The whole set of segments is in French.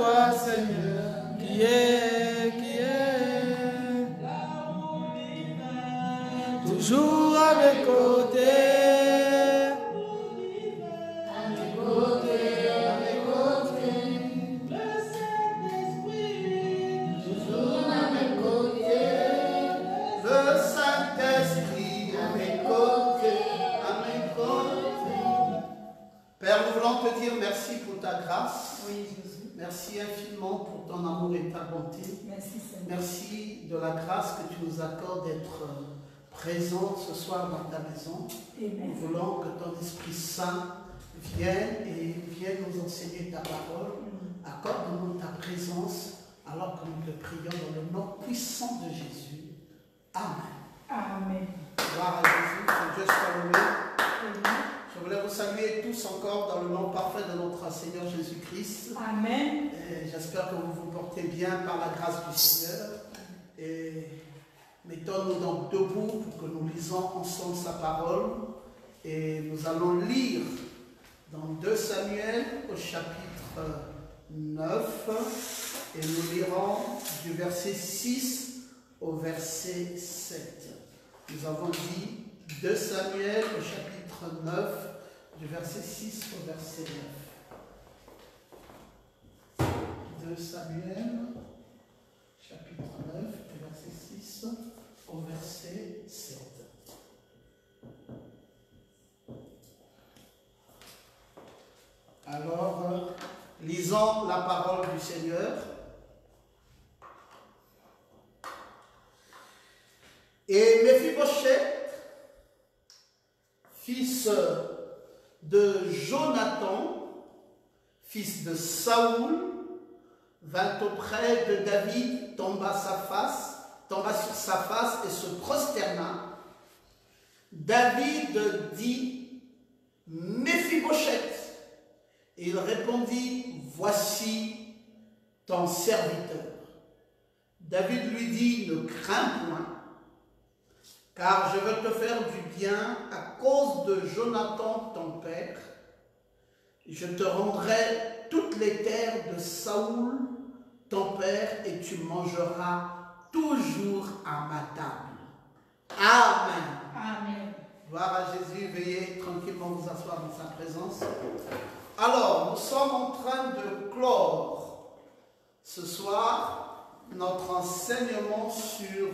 toi, Seigneur, qui est, toujours à mes côtés. Père, nous voulons te dire merci pour ta grâce. Oui, Jésus. Merci infiniment pour ton amour et ta bonté. Merci, Seigneur. Merci de la grâce que tu nous accordes d'être présent ce soir dans ta maison. Amen. Nous voulons que ton Esprit Saint vienne nous enseigner ta parole. Accorde-nous ta présence alors que nous te prions dans le nom puissant de Jésus. Amen. Amen. Gloire à Jésus, que Dieu soit loué. Amen. Je voulais vous saluer tous encore dans le nom parfait de notre Seigneur Jésus-Christ. Amen. J'espère que vous vous portez bien par la grâce du Seigneur. Et mettons-nous donc debout pour que nous lisons ensemble sa parole. Et nous allons lire dans 2 Samuel au chapitre 9. Et nous lirons du verset 6 au verset 7. Nous avons dit 2 Samuel au chapitre 9, du verset 6 au verset 9. 2 Samuel, chapitre 9, du verset 6 au verset 7. Alors, lisons la parole du Seigneur. Et Méphibosheth, fils de Jonathan, fils de Saoul, vint auprès de David, tomba sur sa face et se prosterna. David dit, Méphibosheth. Et il répondit, voici ton serviteur. David lui dit, ne crains point, car je veux te faire du bien à cause de Jonathan ton père. Je te rendrai toutes les terres de Saoul ton père et tu mangeras toujours à ma table. Amen. Amen. Gloire à Jésus, veuillez tranquillement vous asseoir dans sa présence. Alors, nous sommes en train de clore ce soir notre enseignement sur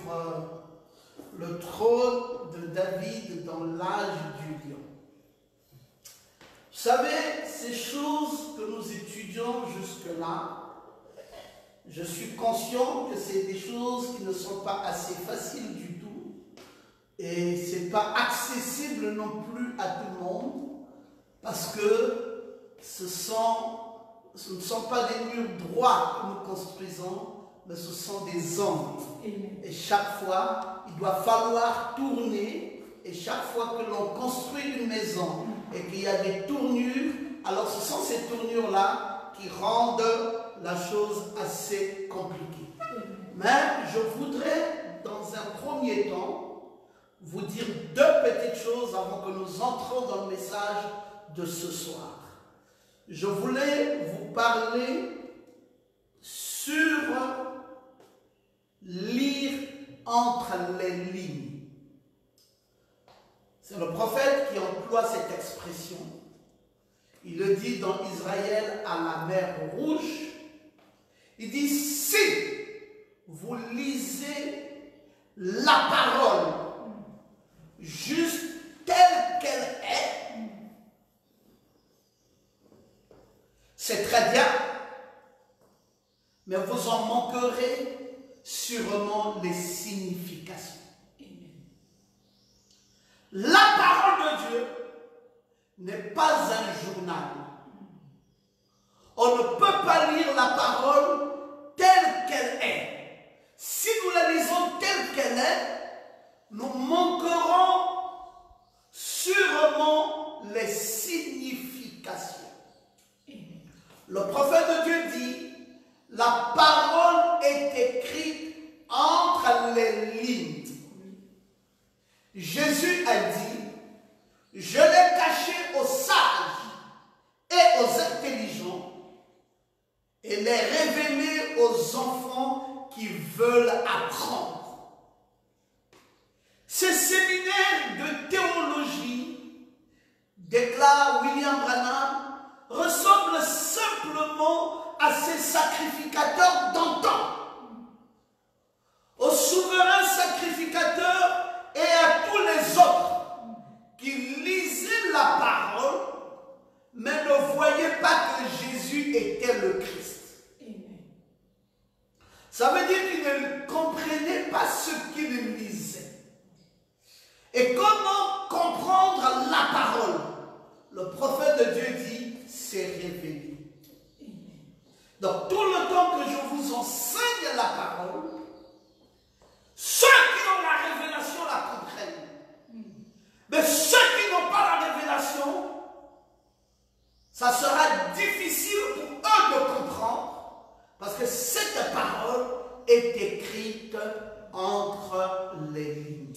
le trône de David dans l'âge du lion. Vous savez, ces choses que nous étudions jusque-là, je suis conscient que c'est des choses qui ne sont pas assez faciles du tout et ce n'est pas accessible non plus à tout le monde parce que ce ne sont pas des murs droits que nous construisons, mais ce sont des angles. Et chaque fois, il doit falloir tourner. Et chaque fois que l'on construit une maison et qu'il y a des tournures, alors ce sont ces tournures-là qui rendent la chose assez compliquée. Mais je voudrais, dans un premier temps, vous dire 2 petites choses avant que nous entrons dans le message de ce soir. Je voulais vous parler sur lire entre les lignes. C'est le prophète qui emploie cette expression. Il le dit dans Israël à la mer Rouge. Il dit, si vous lisez la parole juste telle qu'elle est, c'est très bien, mais vous en manquerez sûrement les significations. La parole de Dieu n'est pas un journal. On ne peut pas lire la parole telle qu'elle est. Si nous la lisons telle qu'elle est, nous manquerons sûrement les significations. Le prophète de Dieu dit, la parole est écrite entre les lignes. Jésus a dit, je l'ai caché aux sages et aux intelligents et l'ai aux enfants qui veulent apprendre. Ces séminaires de théologie, déclare William Branham, ressemblent simplement à ces sacrificateurs d'antan, aux souverains sacrificateurs et à tous les autres qui lisaient la parole, mais ne voyaient pas que Jésus était le Christ. Ça veut dire qu'ils ne comprenaient pas ce qu'ils lisaient. Et comment comprendre la parole? Le prophète de Dieu dit, c'est révélé. Donc tout le temps que je vous enseigne la parole, ceux qui ont la révélation la comprennent. Mais ceux qui n'ont pas la révélation, ça sera difficile pour eux de comprendre, parce que cette parole est écrite entre les lignes.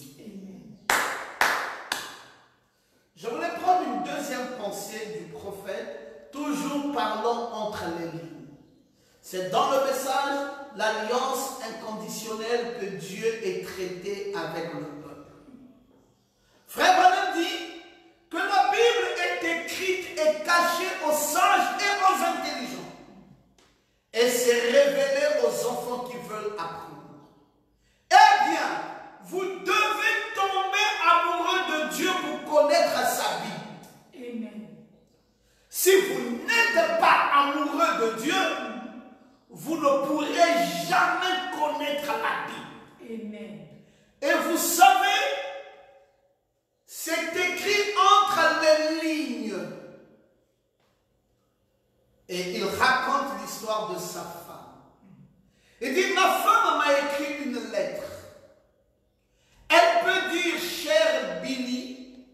Je voulais prendre une deuxième pensée du prophète, toujours parlant entre les lignes. C'est dans le message, l'alliance inconditionnelle que Dieu est traité avec le peuple. Frère Branham dit que la Bible est écrite et cachée aux sages et aux intelligents. Et c'est révélé aux enfants qui veulent apprendre. Eh bien, vous devez tomber amoureux de Dieu pour connaître sa Bible. Amen. Si vous n'êtes pas amoureux de Dieu, vous ne pourrez jamais connaître la Bible. Amen. Et vous savez, c'est écrit entre les lignes. Et il raconte l'histoire de sa femme. Il dit, ma femme m'a écrit une lettre. Elle peut dire, cher Billy,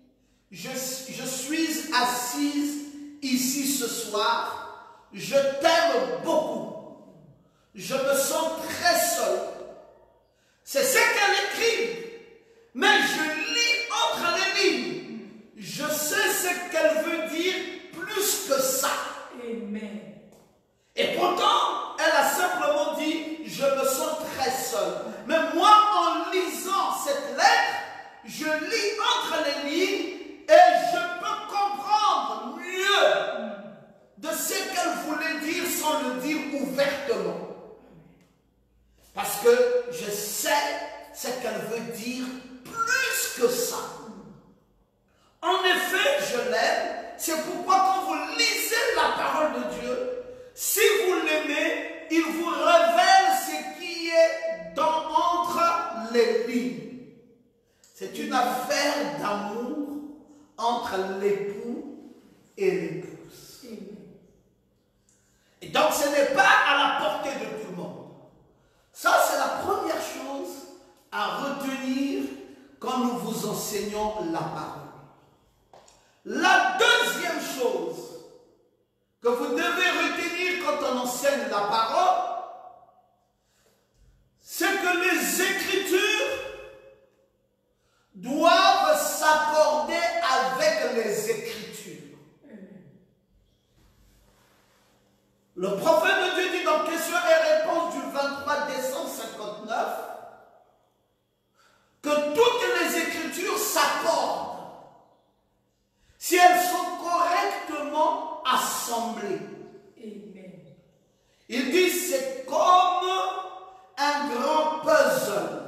je suis assise ici ce soir, je t'aime beaucoup. Je me sens très seule. C'est ce qu'elle écrit. Mais je lis entre les lignes. Je sais ce qu'elle veut dire plus que ça. Amen. Et pourtant, elle a simplement dit, je me sens très seule. Mais moi, en lisant cette lettre, je lis entre les lignes et je peux comprendre mieux de ce qu'elle voulait dire sans le dire ouvertement. Parce que je sais ce qu'elle veut dire plus que ça. En effet, je l'aime. C'est pourquoi quand vous lisez la parole de Dieu, si vous l'aimez, il vous révèle ce qui est entre les lignes. C'est une affaire d'amour entre l'époux et l'épouse. Et donc ce n'est pas à la portée de tout le monde. Ça, c'est la première chose à retenir quand nous vous enseignons la parole. La deuxième chose que vous devez retenir quand on enseigne la parole, c'est que les Écritures doivent s'accorder avec les Écritures. Le prophète de Dieu dit dans Questions et Réponses du 23 décembre 59 que toutes les Écritures s'accordent si elles sont correctement assemblées. Amen. Il dit c'est comme un grand puzzle.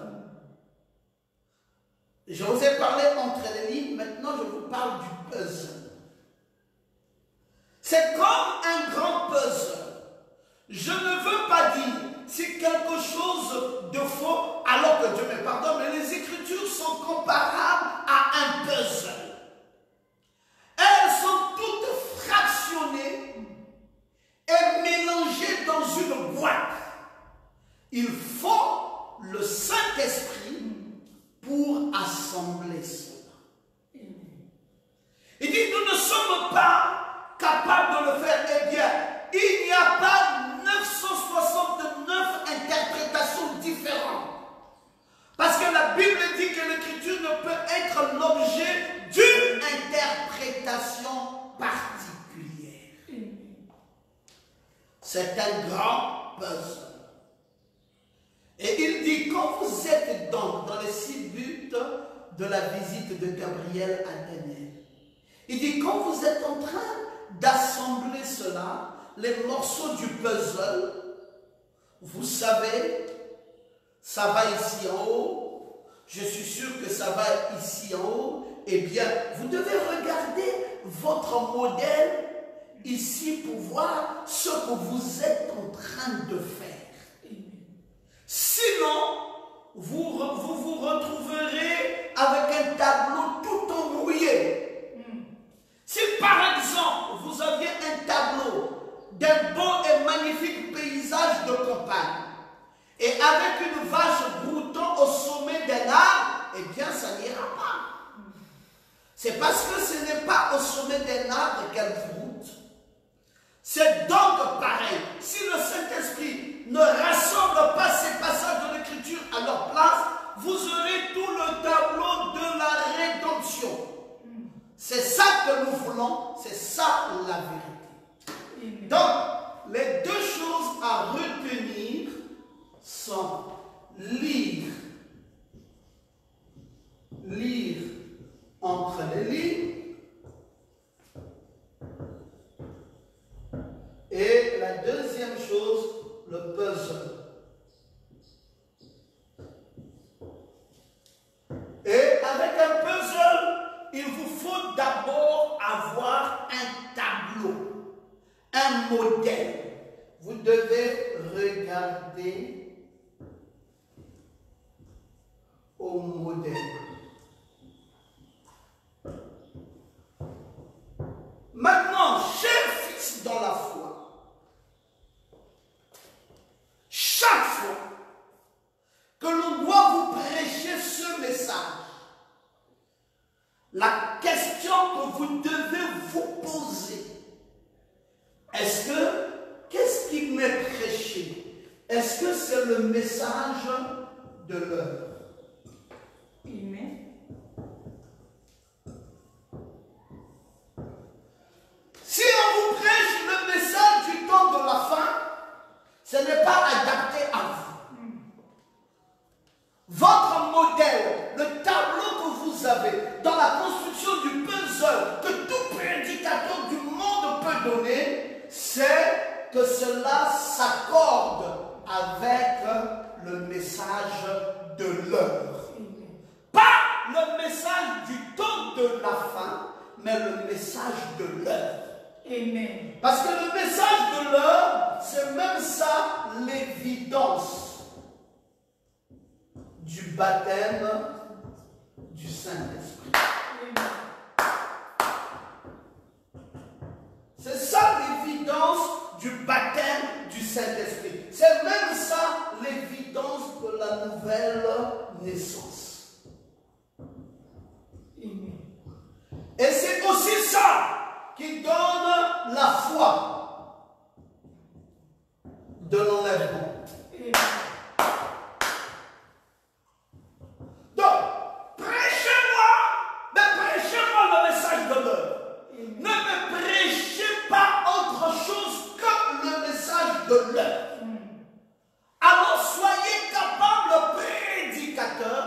Je vous ai parlé entre les lignes, maintenant je vous parle du puzzle. C'est comme un grand puzzle. Je ne veux pas dire c'est quelque chose de faux alors que Dieu me pardonne, mais les Écritures sont comparables à un puzzle. Elles sont toutes fractionnées et mélangées dans une boîte. Il faut le Saint-Esprit pour assembler cela. Il dit, nous ne sommes pas capables de le faire. Eh bien, il n'y a pas 969 interprétations différentes. Parce que la Bible dit que l'Écriture ne peut être l'objet d'une interprétation particulière. C'est un grand puzzle. Et il dit, quand vous êtes donc dans les 6 buts de la visite de Gabriel à Daniel, il dit, quand vous êtes en train d'assembler cela, les morceaux du puzzle, vous savez, ça va ici en haut, je suis sûr que ça va ici en haut, eh bien, vous devez regarder votre modèle ici pour voir ce que vous êtes en train de faire. Sinon, vous vous retrouverez avec un tableau tout embrouillé. Si par exemple, vous aviez un tableau d'un beau et magnifique paysage de campagne, et avec une vache broutant au sommet d'un arbre, eh bien, ça n'ira pas. C'est parce que ce n'est pas au sommet d'un arbre qu'elle broute. C'est donc pareil. Si le Saint-Esprit ne rassemble pas ces passages de l'Écriture à leur place, vous aurez tout le tableau de la rédemption. C'est ça que nous voulons, c'est ça la vérité. Donc, les 2 choses à retenir sont lire entre les lignes, et la deuxième chose, le puzzle. Et avec un puzzle, il vous faut d'abord avoir un tableau, un modèle. Vous devez regarder au modèle. Maintenant, chers fils dans la foi, chaque fois que l'on doit vous prêcher ce message, la question que vous devez vous poser, qu'est-ce qui m'est prêché? Est-ce que c'est le message de l'heure? Amen. Si on vous prêche le message du temps de la fin, ce n'est pas adapté à vous. Votre modèle, le tableau que vous avez dans la construction du puzzle que tout prédicateur du monde peut donner, c'est que cela s'accorde avec le message de l'heure. Pas le message du temps de la fin, mais le message de l'heure. Amen. Parce que le message de l'heure, c'est même ça l'évidence du baptême du Saint-Esprit. C'est ça l'évidence du baptême du Saint-Esprit. C'est même ça l'évidence de la nouvelle naissance. Amen. Et c'est aussi ça qui donne la foi de l'enlèvement. Donc, prêchez-moi, mais prêchez-moi le message de l'heure. Ne me prêchez pas autre chose que le message de l'heure. Alors soyez capable, prédicateur,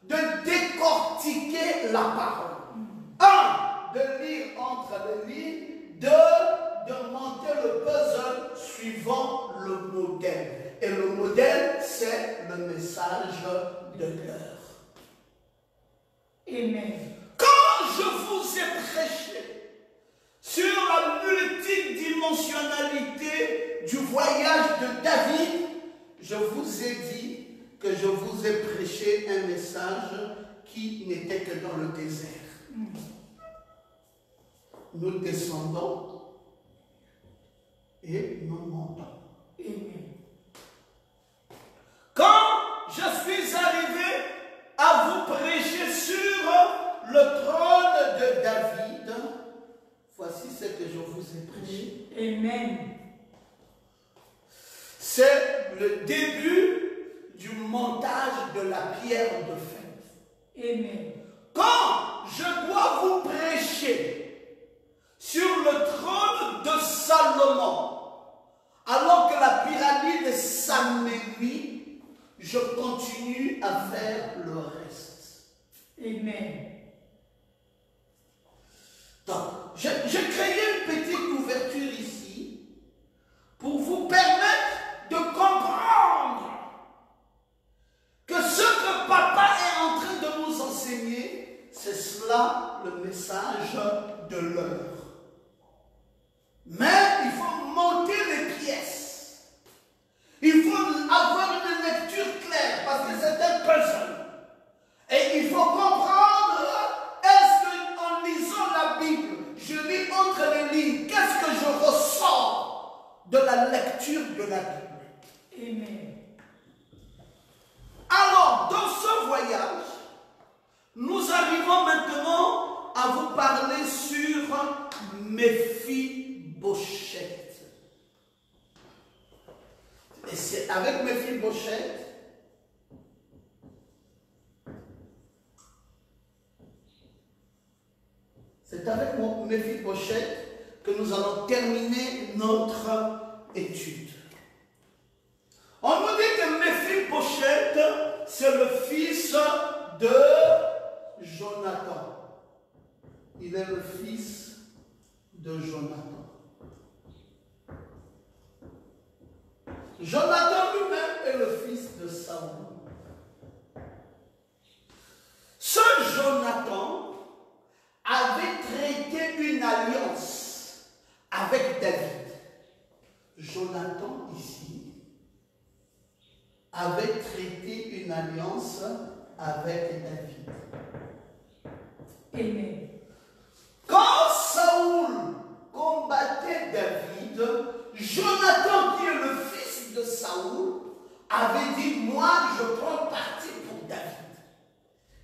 de décortiquer la parole. 1, de lire entre les lignes. 2, de monter le puzzle suivant le modèle. Et le modèle, c'est le message de l'heure. Amen. Quand je vous ai prêché sur la multidimensionnalité du voyage de David, je vous ai dit que je vous ai prêché un message qui n'était que dans le désert. Nous descendons et nous montons. Amen. Quand je suis arrivé à vous prêcher sur le trône de David, voici ce que je vous ai prêché. Amen. C'est le début du montage de la pierre de fête. Amen. Quand je dois vous prêcher sur le trône de Salomon, alors que la pyramide s'amenuit, je continue à faire le reste. Amen. Donc, j'ai créé une petite ouverture ici pour vous permettre de comprendre que ce que papa est en train de nous enseigner, c'est cela le message de l'heure. Mais il faut monter les pièces. Il faut avoir une lecture claire parce que c'est un puzzle. Et il faut comprendre, est-ce qu'en lisant la Bible, je lis entre les lignes, qu'est-ce que je ressors de la lecture de la Bible? Amen. Alors, dans ce voyage, nous arrivons maintenant à vous parler sur Méphibosheth. Et c'est avec Méphibosheth que nous allons terminer notre étude. On nous dit que Méphibosheth, c'est le fils de Jonathan. Il est le fils de Jonathan. Jonathan lui-même est le fils de Saoul. Ce Jonathan avait traité une alliance avec David. Jonathan ici avait traité une alliance avec David. Amen. Quand Saoul combattait David, Jonathan, qui est le fils de Saoul, avait dit, moi je prends parti pour David.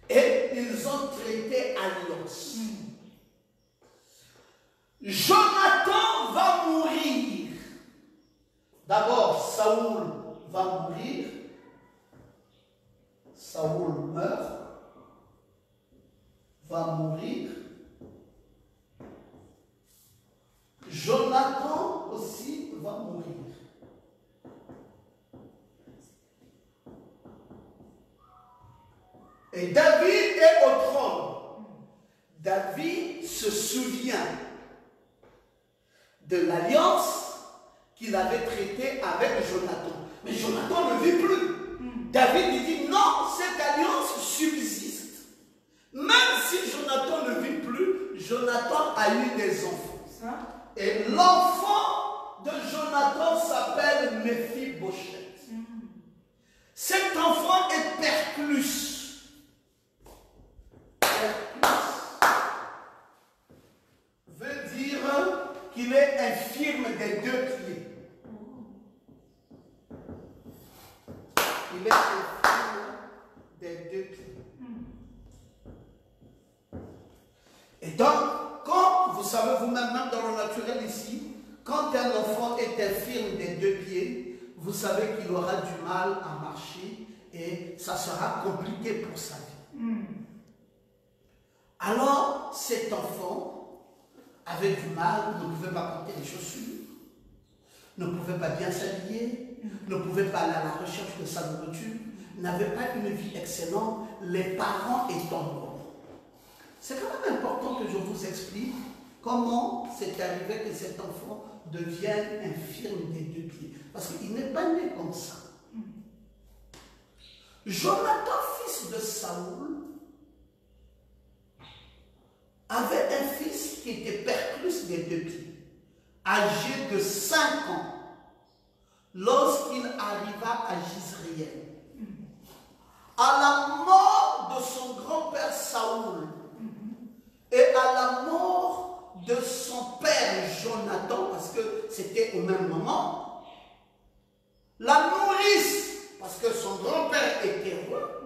Et ils ont traité alliance. Jonathan va mourir. D'abord, Saoul va mourir. Saoul meurt. Va mourir. Jonathan aussi va mourir. Et David est au trône. David se souvient de l'alliance qu'il avait traitée avec Jonathan. Mais Jonathan ne vit plus. David lui dit non, cette alliance subsiste. Même si Jonathan ne vit plus, Jonathan a eu des enfants. Et l'enfant de Jonathan s'appelle Méphibosheth. Cet enfant est Perclus. Veut dire qu'il est infirme des deux pieds. Il est infirme des deux pieds. Et donc, quand vous savez vous-même, même dans le naturel ici, quand un enfant est infirme des deux pieds, vous savez qu'il aura du mal à marcher et ça sera compliqué pour sa vie. Alors, cet enfant avait du mal, ne pouvait pas porter les chaussures, ne pouvait pas bien s'habiller, ne pouvait pas aller à la recherche de sa nourriture, n'avait pas une vie excellente, les parents étant morts. C'est quand même important que je vous explique comment c'est arrivé que cet enfant devienne infirme des deux pieds. Parce qu'il n'est pas né comme ça. Jonathan, fils de Saoul, avait un fils qui était Perclus des deux pieds, âgé de 5 ans, lorsqu'il arriva à Jizréel. À la mort de son grand-père Saoul et à la mort de son père Jonathan, parce que c'était au même moment, la nourrice, parce que son grand-père était roi,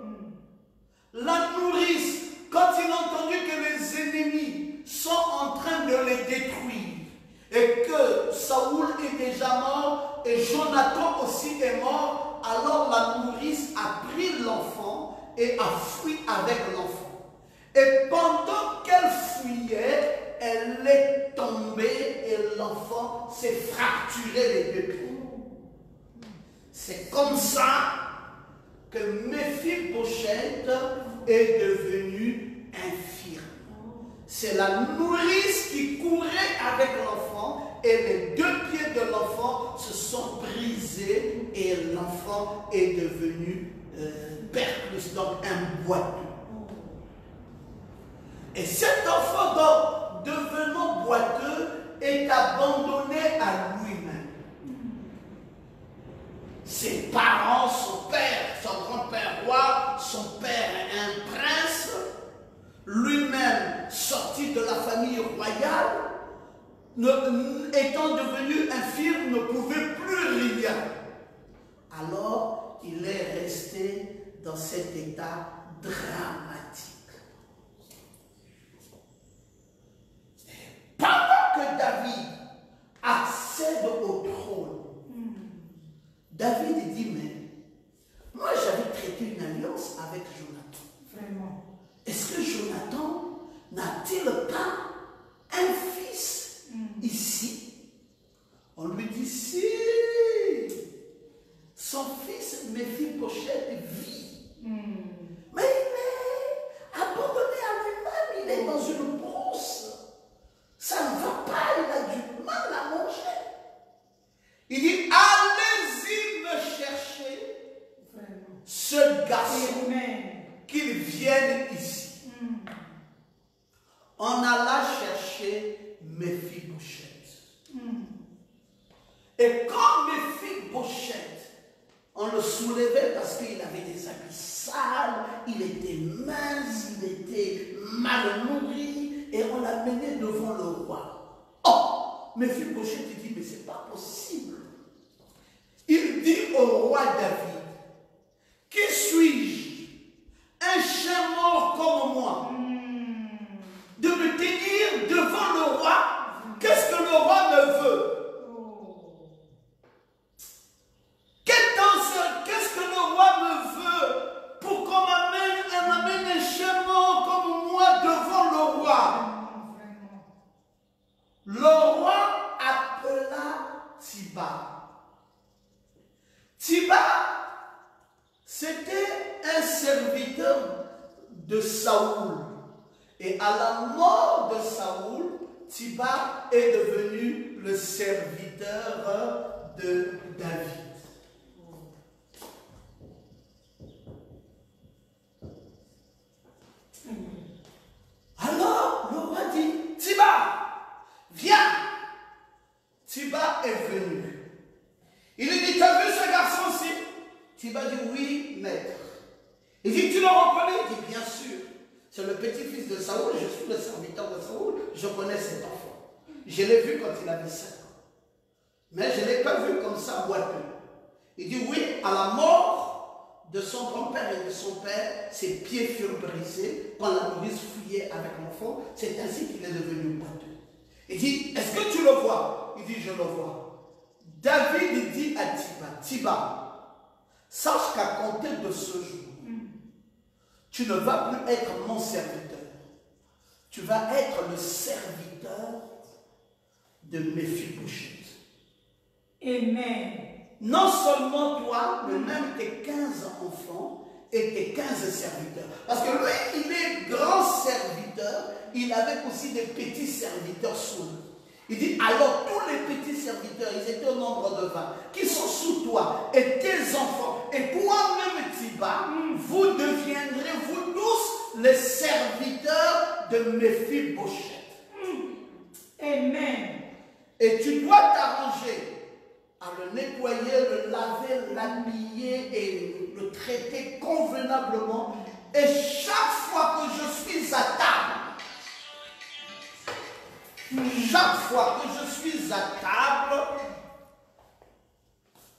la nourrice, quand il a entendu que les ennemis sont en train de les détruire et que Saoul est déjà mort et Jonathan aussi est mort, alors la nourrice a pris l'enfant et a fui avec l'enfant. Et pendant qu'elle fuyait, elle est tombée et l'enfant s'est fracturé les deux pieds. C'est comme ça que Méphibosheth est devenu infirme. C'est la nourrice qui courait avec l'enfant et les deux pieds de l'enfant se sont brisés et l'enfant est devenu perclus, donc un boiteux. Et cet enfant, donc, devenant boiteux, est abandonné à lui-même. Ses parents, son père, son grand-père roi, son père un prince, lui-même sorti de la famille royale, étant devenu infirme, ne pouvait plus rien. Alors, il est resté dans cet état dramatique. Pendant que David accède au trône, David dit, mais moi j'avais traité une alliance avec Jonathan. Vraiment. Est-ce que Jonathan n'a-t-il pas un fils ici? On lui dit, si, son fils Méphibosheth vit. Mais il est abandonné à lui-même, il est dans une brousse. Ça ne va pas, il a du mal à manger. Il dit, allez-y me chercher ce garçon, qu'il vienne ici. On alla chercher Méphibosheth. Et quand Méphibosheth, on le soulevait parce qu'il avait des habits sales, il était mince, il était mal nourri, et on l'a mené devant le roi. Oh, Méphibosheth dit, mais c'est pas possible. Il dit au roi David, qui suis-je? Un chien mort comme moi. De me tenir devant le roi, qu'est-ce que le roi me veut? Qu'est-ce que le roi me veut pour qu'on m'amène un chien mort comme moi devant le roi? Le roi appela Tiba. Tiba, c'était un serviteur de Saoul. Et à la mort de Saoul, Tiba est devenu le serviteur de David. Alors, le roi dit, Tiba, viens. Tiba est venu. Il lui dit, tu as vu ce garçon-ci? Tiba dit, oui, maître. Il dit, tu le reconnais? Il dit, bien sûr. C'est le petit-fils de Saoul, je suis le serviteur de Saoul, je connais cet enfant. Je l'ai vu quand il avait 5 ans. Mais je ne l'ai pas vu comme ça boiteux. Il dit, oui, à la mort de son grand-père et de son père, ses pieds furent brisés quand la nourrice fouillait avec l'enfant. C'est ainsi qu'il est devenu boiteux. Il dit, est-ce que tu le vois? Il dit, je le vois. David dit à Tiba, Tiba, sache qu'à compter de ce jour, tu ne vas plus être mon serviteur. Tu vas être le serviteur de Méphibosheth. Amen. Non seulement toi, mais même tes 15 enfants et tes 15 serviteurs. Parce que lui, il est grand serviteur, il avait aussi des petits serviteurs sous lui. Il dit, alors tous les petits serviteurs, ils étaient au nombre de 20, qui sont sous toi, et tes enfants, et toi-même, Tiba, vous deviendrez, vous tous, les serviteurs de Méphibosheth. Amen. Et tu dois t'arranger à le nettoyer, le laver, l'habiller et le traiter convenablement. Et chaque fois que je suis à table,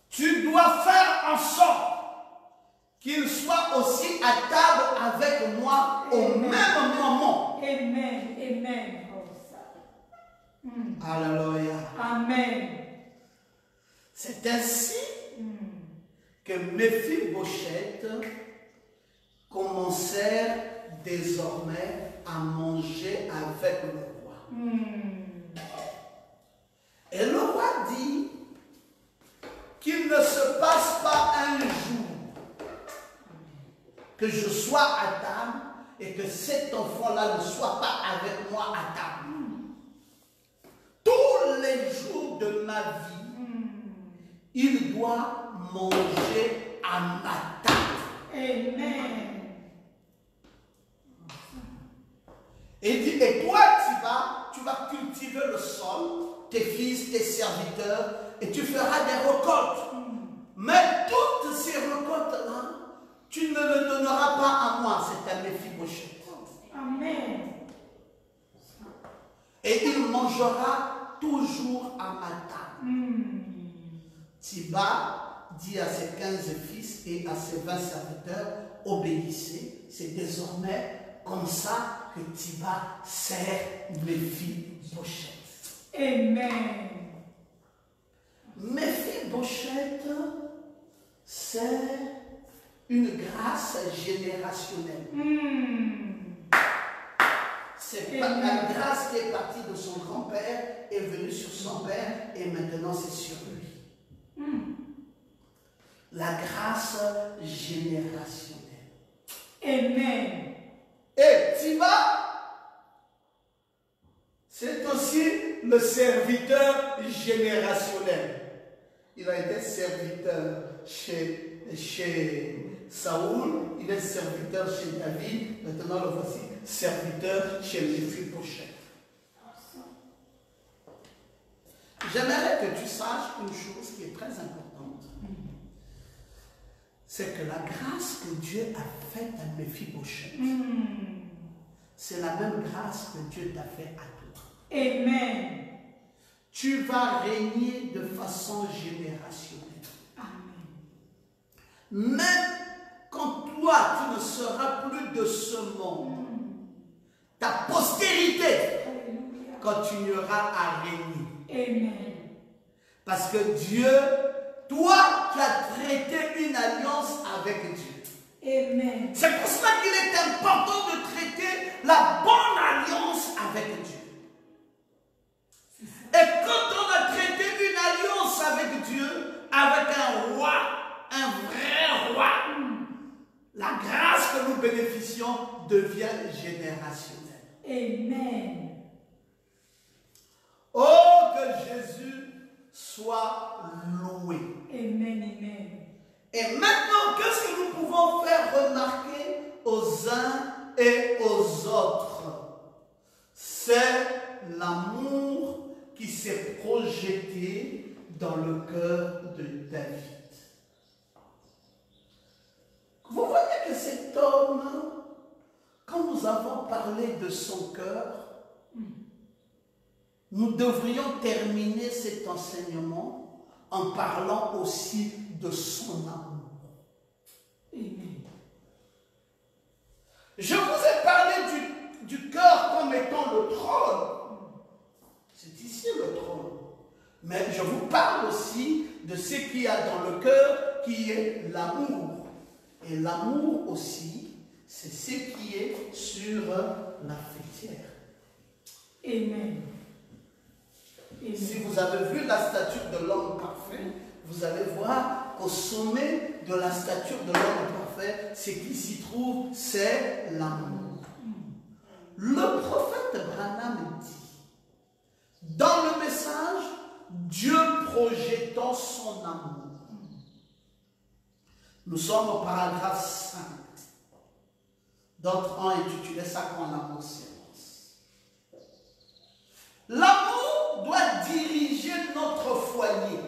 tu dois faire en sorte qu'il soit aussi à table avec moi au même moment. Amen. Amen. Alléluia. Amen. C'est ainsi que Méphibosheth commençait désormais à manger avec le roi. Et le roi dit qu'il ne se passe pas un jour que je sois à table et que cet enfant-là ne soit pas avec moi à table. Tous les jours de ma vie, il doit manger à ma table. Amen. Et dit, et toi, tu vas cultiver le sol, tes fils, tes serviteurs, et tu feras des récoltes. Mais toutes ces récoltes-là, tu ne le donneras pas à moi, c'est à Méphibosheth. Amen. Et il mangera toujours à ma table. Tiba dit à ses 15 fils et à ses 20 serviteurs, obéissez, c'est désormais comme ça que Tiba sert Méphibosheth. Amen. Méphibosheth, c'est une grâce générationnelle. C'est pas la grâce qui est partie de son grand-père, est venue sur son père et maintenant c'est sur lui. La grâce générationnelle. Amen. Et Tiba, c'est aussi le serviteur générationnel. Il a été serviteur chez Saoul, il est serviteur chez David, maintenant le voici serviteur chez Méphibosheth. J'aimerais que tu saches une chose qui est très importante. C'est que la grâce que Dieu a faite à Méphibosheth, c'est la même grâce que Dieu t'a fait à toi. Amen. Tu vas régner de façon générationnelle. Même quand toi, tu ne seras plus de ce monde, ta postérité continuera à régner. Amen. Parce que Dieu, toi, tu as traité une alliance avec Dieu. Amen. C'est pour cela qu'il est important de traiter la bonne alliance avec Dieu. Et quand on a traité une alliance avec Dieu, avec un roi, un vrai roi, la grâce que nous bénéficions devient générationnelle. Amen. Oh, que Jésus soit loué. Amen. Amen. Et maintenant, qu'est-ce que nous pouvons faire remarquer aux uns et aux autres? C'est l'amour qui s'est projeté dans le cœur de David. Vous voyez que cet homme, quand nous avons parlé de son cœur, nous devrions terminer cet enseignement en parlant aussi de son amour. Amen. Je vous ai parlé du cœur comme étant le trône. C'est ici le trône. Mais je vous parle aussi de ce qu'il y a dans le cœur qui est l'amour. Et l'amour aussi, c'est ce qui est sur la fêtière. Amen. Amen. Si vous avez vu la stature de l'homme parfait, vous allez voir qu'au sommet de la stature de l'homme parfait, ce qui s'y trouve, c'est l'amour. Le prophète Branham dit, dans le message, Dieu projetant son amour. Nous sommes au paragraphe 5. D'autres ont intitulé ça quand l'amour s'élance. L'amour doit diriger notre foyer.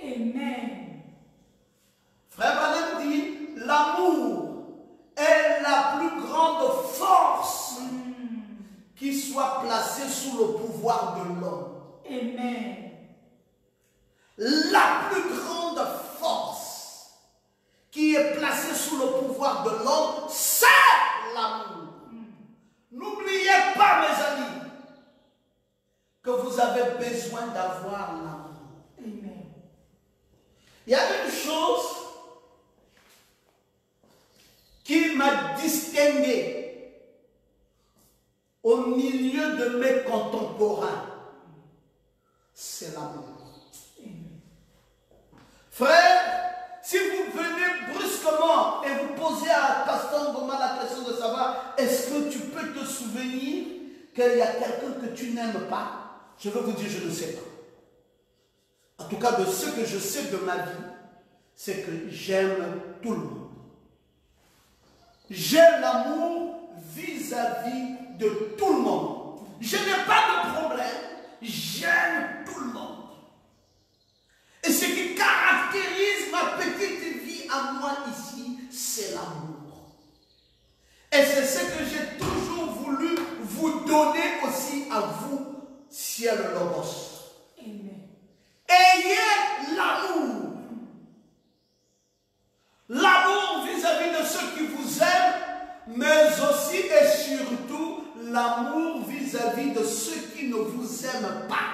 Amen. Frère Branham dit, l'amour est la plus grande force qui soit placée sous le pouvoir de l'homme. Amen. La plus grande force qui est placée sous le pouvoir de l'homme, c'est l'amour. N'oubliez pas, mes amis, que vous avez besoin d'avoir l'amour. Amen. Il y a une chose qui m'a distingué au milieu de mes contemporains, c'est l'amour. Frère, si vous venez brusquement et vous posez à Pasteur est-ce que tu peux te souvenir qu'il y a quelqu'un que tu n'aimes pas? Je veux vous dire, je ne sais pas. En tout cas, de ce que je sais de ma vie, c'est que j'aime tout le monde. J'ai l'amour vis-à-vis de tout le monde. Je n'ai pas de problème. J'aime tout le monde. Et ce qui caractérise ma petite vie à moi ici, c'est l'amour. Et c'est ce que j'ai toujours voulu vous donner aussi à vous, ciel Logos. Amen. Ayez l'amour. L'amour vis-à-vis de ceux qui vous aiment, mais aussi et surtout l'amour vis-à-vis de ceux qui ne vous aiment pas.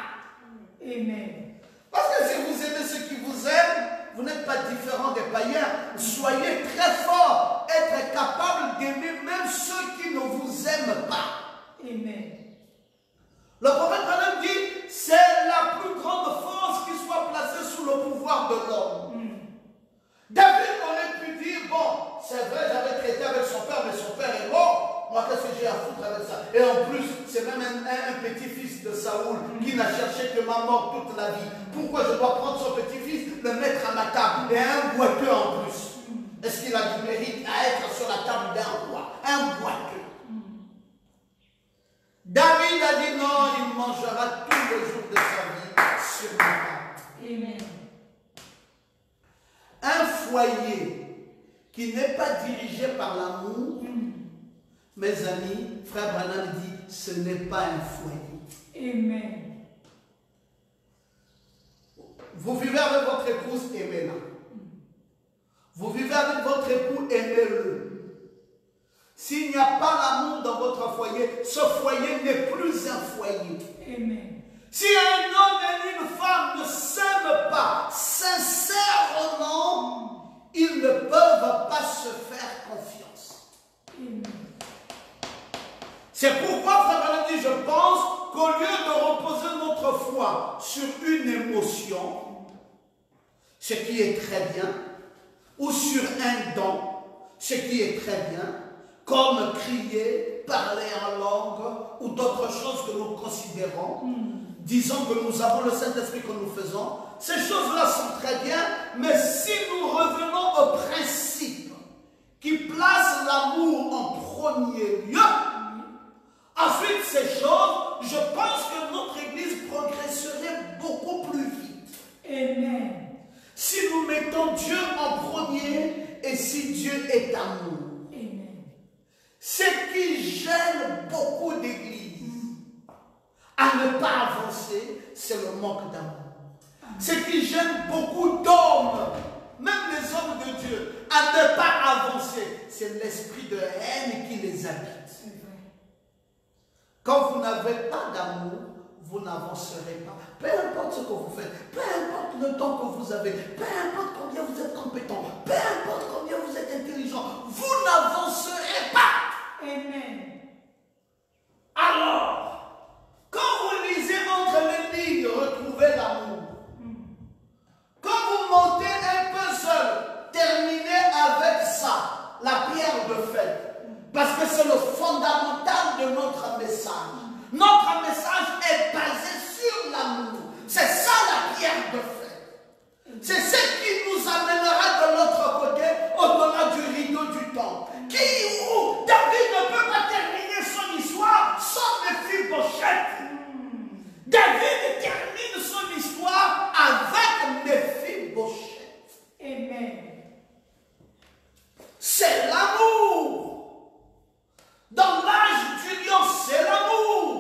Amen. Parce que si vous aimez ceux qui vous aiment, vous n'êtes pas différent des païens. Soyez très forts, être capable d'aimer même ceux qui ne vous aiment pas. Amen. Le prophète Branham dit, c'est la plus grande force qui soit placée sous le pouvoir de l'homme. David aurait pu dire, bon, c'est vrai, j'avais traité avec son père, mais son père est mort. Moi, qu'est-ce que j'ai à foutre avec ça? Et en plus, c'est même un petit-fils de Saoul qui n'a cherché que ma mort toute la vie. Pourquoi je dois prendre son petit-fils, le mettre à ma table et un boiteux en plus? Est-ce qu'il a du mérite à être sur la table d'un roi? Un boiteux. David a dit non, il mangera tous les jours de sa vie sur ma table. Amen. Un foyer qui n'est pas dirigé par l'amour, mes amis, frère Branham dit, ce n'est pas un foyer. Amen. Vous vivez avec votre épouse, aimez-la. Vous vivez avec votre époux, aimez-le. S'il n'y a pas l'amour dans votre foyer, ce foyer n'est plus un foyer. Amen. Si un homme et une femme ne s'aiment pas sincèrement, ils ne peuvent pas se faire confiance. Amen. C'est pourquoi, frère Branham dit, je pense qu'au lieu de reposer notre foi sur une émotion, ce qui est très bien, ou sur un don, ce qui est très bien, comme crier, parler en langue, ou d'autres choses que nous considérons, disons que nous avons le Saint-Esprit que nous faisons, ces choses-là sont très bien, mais si nous revenons au principe qui place l'amour en premier lieu, ensuite ces choses, je pense que notre Église progresserait beaucoup plus vite. Amen. Si nous mettons Dieu en premier et si Dieu est amour. Amen. Ce qui gêne beaucoup d'églises à ne pas avancer, c'est le manque d'amour. Ce qui gêne beaucoup d'hommes, même les hommes de Dieu, à ne pas avancer, c'est l'esprit de haine qui les habite. C'est vrai. Quand vous n'avez pas d'amour, vous n'avancerez pas. Peu importe ce que vous faites, peu importe le temps que vous avez, peu importe combien vous êtes compétent, peu importe combien vous êtes intelligent, vous n'avancerez pas. Amen. Alors, quand vous lisez entre les lignes, retrouvez l'amour. Quand vous montez un puzzle, terminez avec ça, la pierre de fête. Parce que c'est le fondamental de notre message. Notre message est basé sur l'amour. C'est ça la pierre de fête. C'est ce qui nous amènera de l'autre côté, au-delà du rideau du temps. Où David ne peut pas terminer son histoire sans Méphibosheth. David termine son histoire avec Méphibosheth. Amen. C'est l'amour. Dans l'âge du lion, c'est l'amour.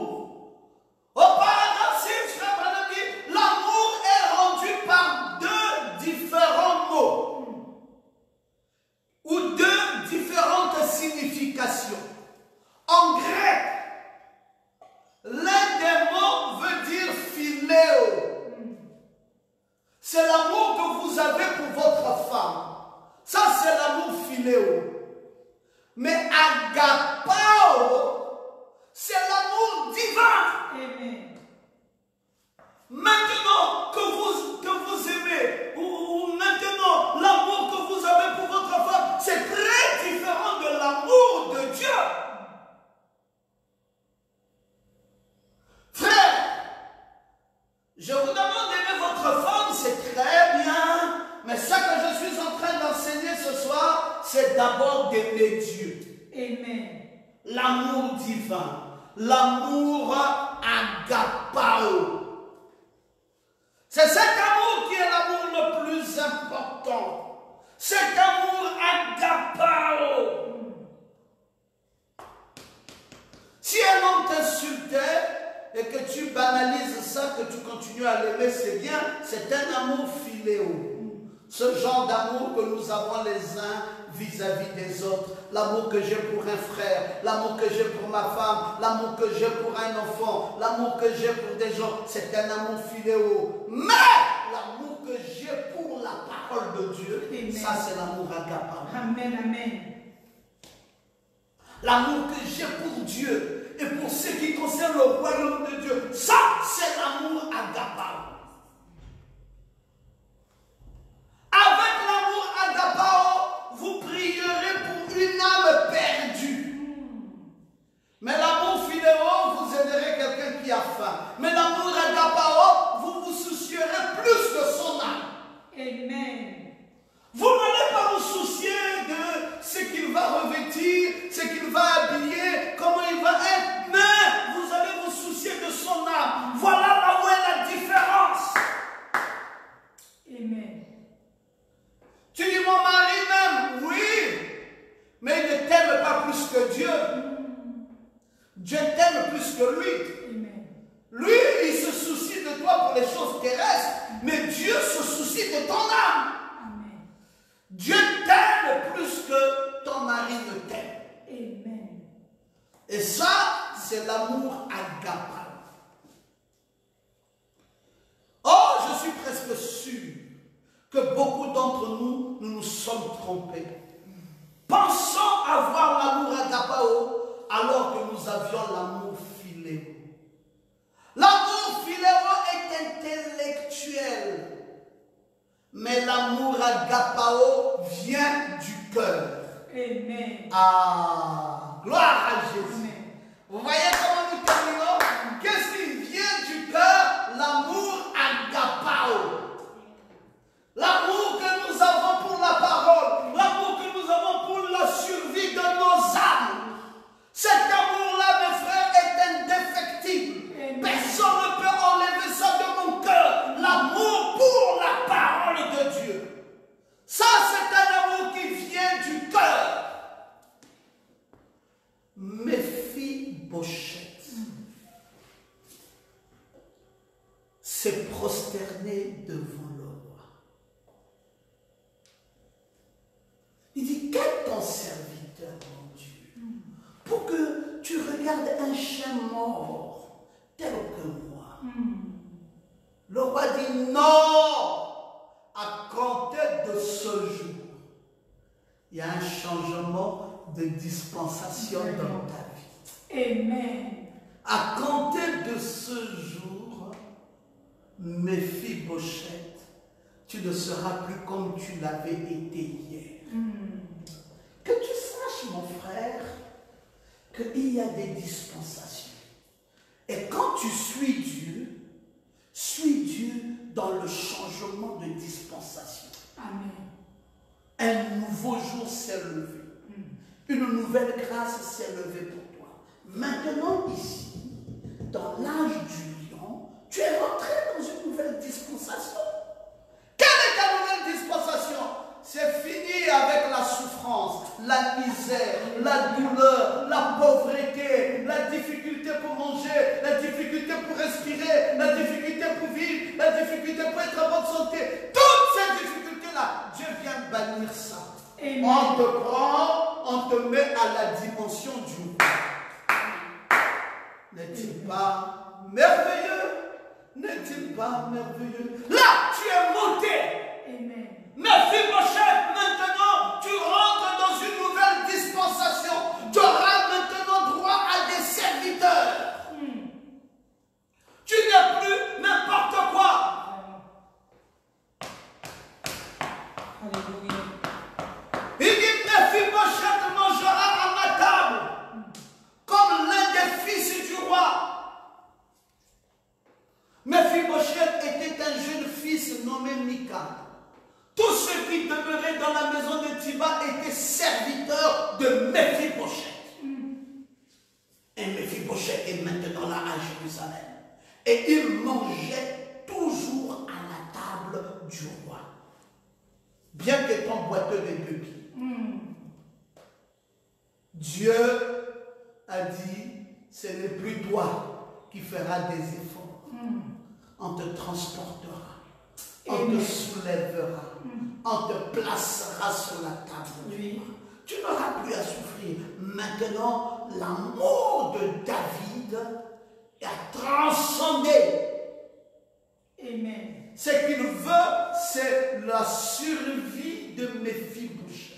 Au paragraphe 6, frère Branham dit, l'amour est rendu par deux différents mots ou deux différentes significations. En grec, l'un des mots veut dire philéo. C'est l'amour que vous avez pour votre femme. Ça, c'est l'amour philéo. Mais agapao, c'est l'amour divin. Amen. Maintenant que vous aimez, ou maintenant l'amour que vous avez pour votre femme, c'est très différent de l'amour de Dieu. c'est d'abord d'aimer Dieu. Amen. L'amour divin. L'amour agapao. C'est cet amour qui est l'amour le plus important. Cet amour agapao. Si un homme t'insultait et que tu banalises ça, que tu continues à l'aimer, c'est bien. C'est un amour philéo. Ce genre d'amour que nous avons les uns vis-à-vis des autres. L'amour que j'ai pour un frère, l'amour que j'ai pour ma femme, l'amour que j'ai pour un enfant, l'amour que j'ai pour des gens, c'est un amour philéo. Mais l'amour que j'ai pour la parole de Dieu, amen, ça c'est l'amour agapao. Amen, amen. L'amour que j'ai pour Dieu et pour ce qui concerne le royaume de Dieu, ça c'est l'amour agapao. Avec l'amour agapao, vous prierez pour une âme perdue. Mais l'amour philéo, vous aiderez quelqu'un qui a faim. Mais l'amour agapao, vous vous soucierez plus de son âme. Amen. Vous n'allez pas vous soucier de ce qu'il va revêtir, ce qu'il va habiller, comment il va être, mais vous allez vous soucier de son âme. Voilà là où est la différence. Amen. Tu dis, mon mari m'aime, oui, mais il ne t'aime pas plus que Dieu. Dieu t'aime plus que lui. Amen. Lui, il se soucie de toi pour les choses terrestres, mais Dieu se soucie de ton âme. Amen. Dieu t'aime plus que ton mari ne t'aime. Amen. Et ça, c'est l'amour agapao. Oh, je suis presque sûr que beaucoup d'entre nous, nous sommes trompés. Pensons avoir l'amour agapao alors que nous avions l'amour philéo. L'amour philéo est intellectuel, mais l'amour agapao vient du cœur. Amen. Ah, gloire à Jésus. Amen. Vous voyez comment nous terminons? Qu'est-ce qui vient du cœur? L'amour agapao. L'amour que nous avons pour la parole, l'amour que nous avons pour la survie de nos âmes. Cet amour-là, mes frères, est indéfectible. Amen. Personne ne peut enlever ça de mon cœur. L'amour pour la parole de Dieu. Ça, c'est un amour qui vient du cœur. Méphibosheth s'est prosterné devant le roi. Il dit, qu'est ton serviteur, mon Dieu, pour que tu regardes un chien mort tel que moi. Le roi dit, non, à compter de ce jour, il y a un changement de dispensation dans ta vie. Amen. À compter de ce jour, Méphibosheth, tu ne seras plus comme tu l'avais été hier. Que tu saches, mon frère, qu'il y a des dispensations. Et quand tu suis Dieu dans le changement de dispensation. Amen. Un nouveau jour s'est levé. Une nouvelle grâce s'est levée pour toi. Maintenant, ici, dans l'âge du lion, tu es rentré dans une nouvelle dispensation. Quelle est ta nouvelle dispensation? C'est fini avec la souffrance, la misère, la douleur, la pauvreté, la difficulté pour manger, la difficulté pour respirer, la difficulté pour vivre, la difficulté pour être en bonne santé. Toutes ces difficultés-là, Dieu vient bannir ça. Amen. On te prend, on te met à la dimension du roi. N'est-il pas merveilleux? N'est-il pas merveilleux? Là, tu es monté. Amen. Méphibosheth, maintenant, tu rentres dans une nouvelle dispensation. Tu auras maintenant droit à des serviteurs. Tu n'es plus n'importe quoi. Alléluia. Il dit, Méphibosheth mangera à ma table, comme l'un des fils du roi. Méphibosheth était un jeune fils nommé Mika. Tous ceux qui demeuraient dans la maison de Tiba étaient servis Jérusalem. Et il mangeait toujours à la table du roi. Bien qu'étant boiteux des deux pieds. Dieu a dit, ce n'est plus toi qui feras des efforts. On te transportera, on te soulèvera, on te placera sur la table du roi. Tu n'auras plus à souffrir. Maintenant, l'amour de David a transcendé. Amen. Ce qu'il veut, c'est la survie de Méphibosheth.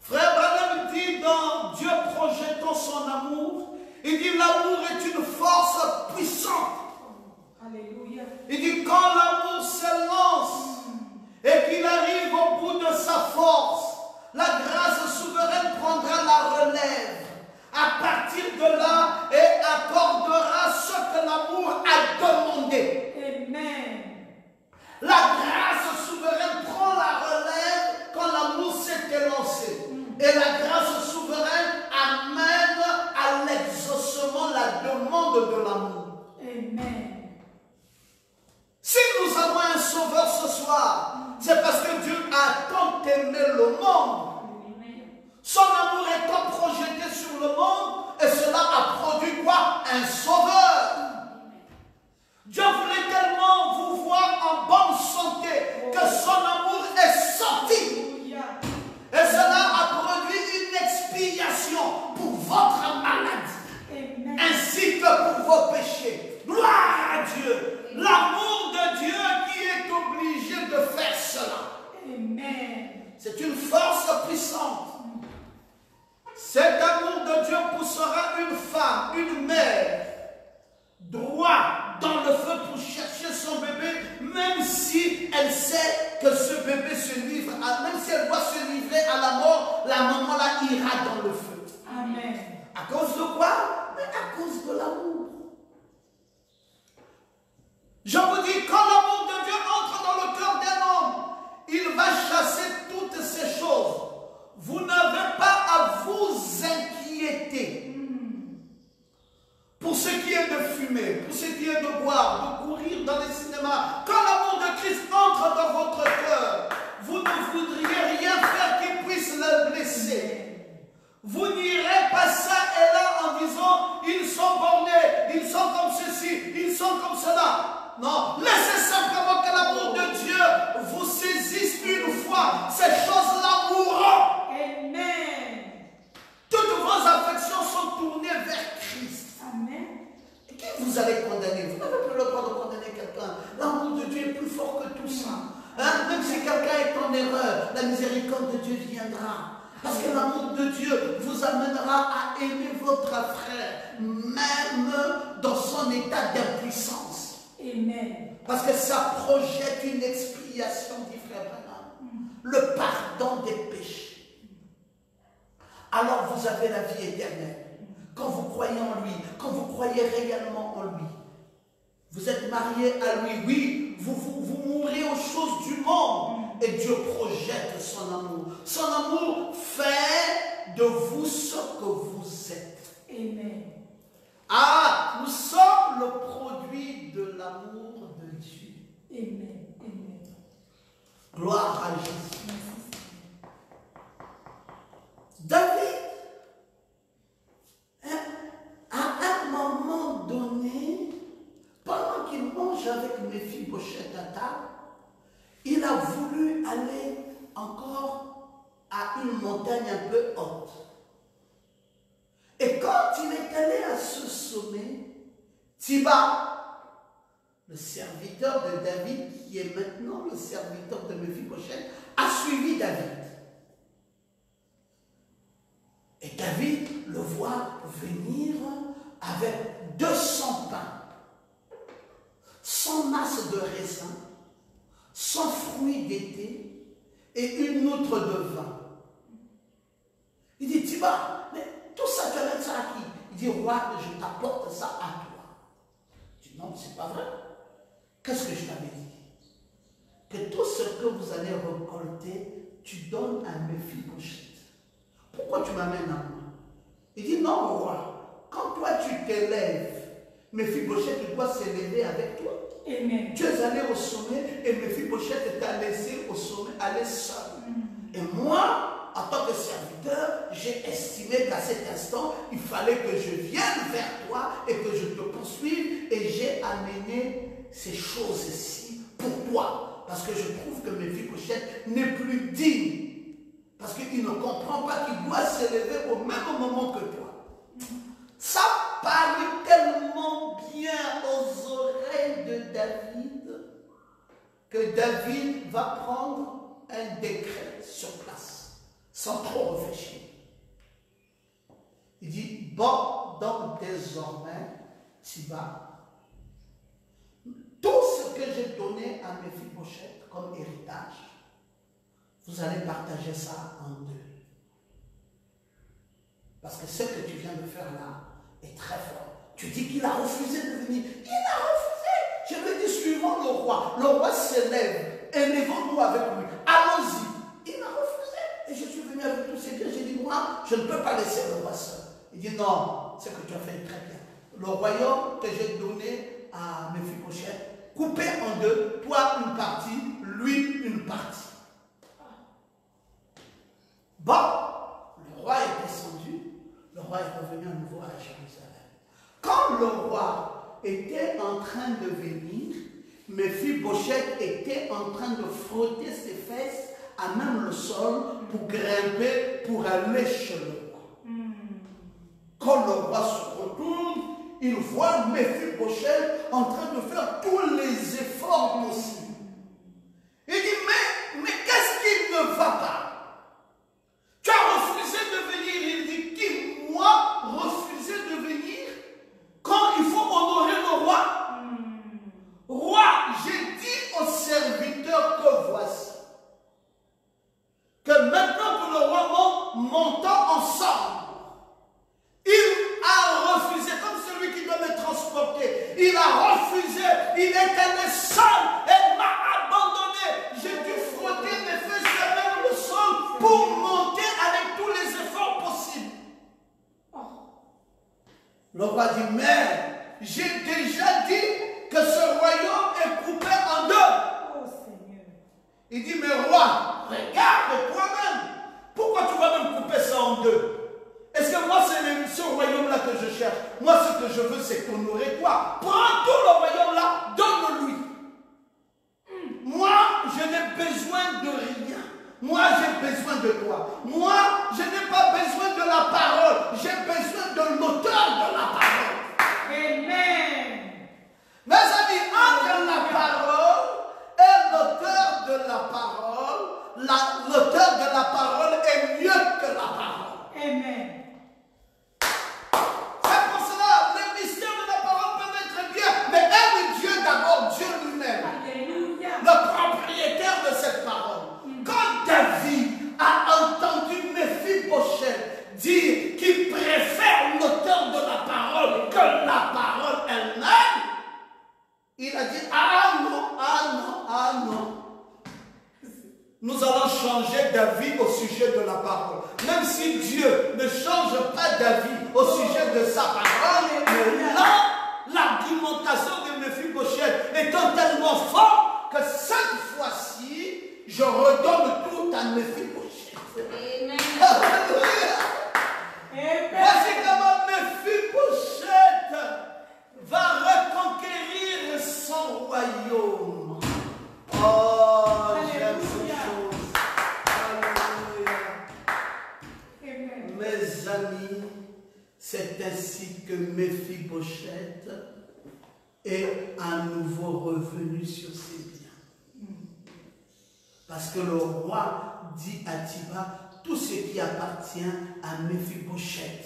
Frère Branham dit dans Dieu projetant son amour, il dit l'amour est une force puissante. Alléluia. Il dit quand l'amour s'élance et qu'il arrive au bout de sa force, la grâce souveraine prendra la relève à partir de là et accordera ce que l'amour a demandé. Amen. La grâce souveraine prend la relève quand l'amour s'est élancé. Et la grâce souveraine amène à l'exaucement la demande de l'amour. Amen. Si nous avons un sauveur ce soir, c'est parce que Dieu a tant aimé le monde. Son amour étant projeté sur le monde, et cela a produit quoi? Un sauveur. Dieu voulait tellement vous voir en bonne santé que son amour est sorti. Et cela a produit une expiation pour votre maladie, ainsi que pour vos péchés. Gloire à Dieu. L'amour de Dieu qui est obligé de faire cela. Amen. C'est une force puissante. Cet amour de Dieu poussera une femme, une mère, droit dans le feu pour chercher son bébé, même si elle sait que ce bébé se livre, même si elle doit se livrer à la mort, la maman là ira dans le feu. Amen. À cause de quoi? Mais à cause de l'amour. Je vous dis, quand l'amour de Dieu entre dans le cœur d'un homme, il va chasser toutes ces choses. Vous n'avez pas à vous inquiéter. Pour ce qui est de fumer, pour ce qui est de boire, de courir dans les cinémas, quand l'amour de Christ entre dans votre cœur, vous ne voudriez rien faire qui puisse le blesser. Vous n'irez pas ça et là en disant, ils sont bornés, ils sont comme ceci, ils sont comme cela. Non, laissez simplement que l'amour de Dieu vous saisisse une fois. Ces choses-là mourront. Amen. Toutes vos affections sont tournées vers Christ. Amen. Et qui vous allez condamner? Vous n'avez plus le droit de condamner quelqu'un. L'amour de Dieu est plus fort que tout ça. Hein? Même si quelqu'un est en erreur, la miséricorde de Dieu viendra. Parce que l'amour de Dieu vous amènera à aimer votre frère, même dans son état d'impuissance. Amen. Parce que ça projette une expiation, dit frère Branham, le pardon des péchés. Alors vous avez la vie éternelle. Quand vous croyez en lui, quand vous croyez réellement en lui, vous êtes marié à lui, oui, vous mourrez aux choses du monde. Et Dieu projette son amour. Son amour fait de vous ce que vous êtes. Amen. Ah, nous sommes le produit de l'amour de Dieu. Amen. Amen. Gloire à Jésus. David, à un moment donné, pendant qu'il mange avec Méphibosheth à table, il a voulu aller encore à une montagne un peu haute. Et quand il est allé à ce sommet, Tiba, le serviteur de David, qui est maintenant le serviteur de Méphibosheth, a suivi David. Et David le voit venir avec 200 pains, 100 masses de raisins, 100 fruits d'été et une outre de vin. Il dit, Tiba, mais tout ça, tu amènes ça à qui? Il dit, roi, je t'apporte ça à toi. Il dit, non, c'est pas vrai. Qu'est-ce que je t'avais dit? Que tout ce que vous allez récolter, tu donnes à Méphibosheth. Pourquoi tu m'amènes à moi? Il dit, non, roi, quand quand toi tu t'élèves, Méphibosheth doit s'élever avec toi. Amen. Tu es allé au sommet et Méphibosheth t'a laissé au sommet aller seul. Et moi, en tant que serviteur, j'ai estimé qu'à cet instant, il fallait que je vienne vers toi et que je te poursuive. Et j'ai amené ces choses-ci pour toi. Parce que je trouve que Méphibosheth n'est plus digne. Parce qu'il ne comprend pas qu'il doit s'élever au même moment que toi. Ça parle tellement bien aux oreilles de David que David va prendre un décret sur place, sans trop réfléchir. Il dit, bon, donc désormais, tu vas. Tout ce que j'ai donné à Méphibosheth comme héritage, vous allez partager ça en deux. Parce que ce que tu viens de faire là est très fort. Tu dis qu'il a refusé de venir. Il a refusé. Je me dis, suivant le roi. Le roi s'élève. Élevons-nous avec lui. Allons-y. Il a refusé. Et je suis venu avec tous ces biens. J'ai dit, moi, je ne peux pas laisser le roi seul. Il dit, non, ce que tu as fait est très bien. Le royaume que j'ai donné à Méphibosheth, coupé en deux, toi une partie, lui une partie. Bon, le roi est descendu, le roi est revenu à nouveau à Jérusalem. Quand le roi était en train de venir, Méphibosheth était en train de frotter ses fesses à même le sol pour grimper, pour aller chez le roi. Quand le roi se retourne, il voit Méphibosheth en train de faire tous les efforts possibles. Il dit, mais qu'est-ce qui ne va pas? Tu as refusé de venir. Il dit, qui, moi, refusé de venir quand il faut honorer le roi? Roi, j'ai dit aux serviteurs que voici, que maintenant que le roi monte, montons ensemble. Il a refusé, comme celui qui doit me transporter. Il a refusé, il est allé seul et m'a abandonné. J'ai dû frotter mes fesses sur même le sol pour monter avec tous les efforts possibles. Le roi dit, mais j'ai déjà dit que ce royaume est coupé en deux. Oh Seigneur. Il dit, mais roi, regarde toi-même. Pourquoi tu vas même couper ça en deux? Est-ce que moi, c'est ce royaume-là que je cherche? Moi, ce que je veux, c'est t'honorer toi. Prends tout le royaume-là, donne-le-lui. Moi, je n'ai besoin de rien. Moi, j'ai besoin de toi. Moi, je n'ai pas besoin de la parole. J'ai besoin de l'auteur de la parole. Amen. Mes amis, entre la parole et l'auteur de la parole, l'auteur de la parole est mieux que la parole. Amen. C'est pour cela, les mystères de la parole peuvent être bien, mais aime Dieu d'abord, Dieu lui-même, Alléluia. le propriétaire de cette parole. Quand David a entendu Méphibosheth dire qu'il préfère l'auteur de la parole que la parole elle-même, il a dit, ah non, ah non, ah non. Nous allons changer d'avis au sujet de la parole. Même si Dieu ne change pas d'avis au sujet de sa parole, mais là, l'argumentation de Méphibosheth étant tellement forte que cette fois-ci, je redonne tout à Méphibosheth. Amen. Alléluia. Voici comment Méphibosheth va reconquérir son royaume. Oh, j'aime ces choses. Alléluia. Mes amis, c'est ainsi que Méphibosheth est à nouveau revenu sur ses biens. Parce que le roi dit à Tiba, tout ce qui appartient à Méphibosheth,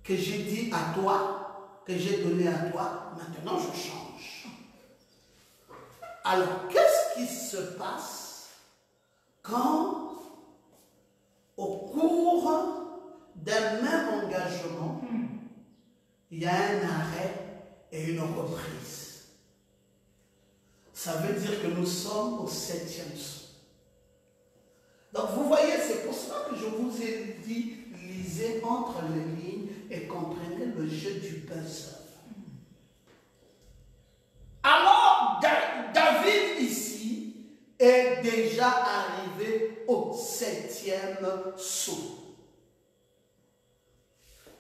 que j'ai dit à toi, que j'ai donné à toi, maintenant je change. Alors, qu'est-ce qui se passe quand, au cours d'un même engagement, il y a un arrêt et une reprise? Ça veut dire que nous sommes au 7e saut. Donc, vous voyez, c'est pour cela que je vous ai dit, lisez entre les lignes, et comprenez le jeu du puzzle. Alors, David ici est déjà arrivé au 7e saut.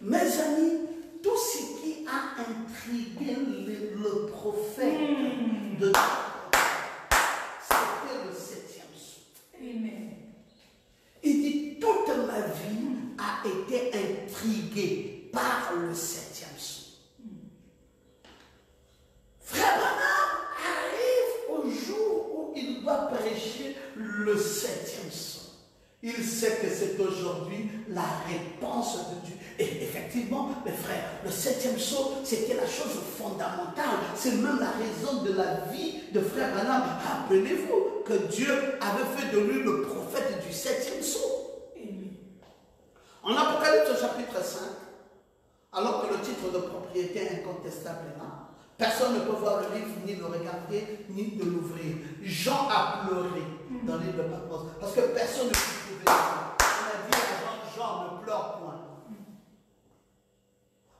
Mes amis, tout ce qui a intrigué le prophète de Dieu, c'était le 7e saut. Amen. Il dit, toute ma vie a été intriguée par le 7e saut. Frère Branham arrive au jour où il doit prêcher le 7e saut. Il sait que c'est aujourd'hui la réponse de Dieu. Et effectivement, mes frères, le 7e saut, c'était la chose fondamentale. C'est même la raison de la vie de frère Branham. Rappelez-vous que Dieu avait fait de lui le prophète du 7e saut. En Apocalypse au chapitre 5, alors que le titre de propriété incontestable est là, personne ne peut voir le livre, ni le regarder, ni de l'ouvrir. Jean a pleuré dans l'île de Patmos, parce que personne ne peut trouver le livre. On a dit à Jean, ne pleure point.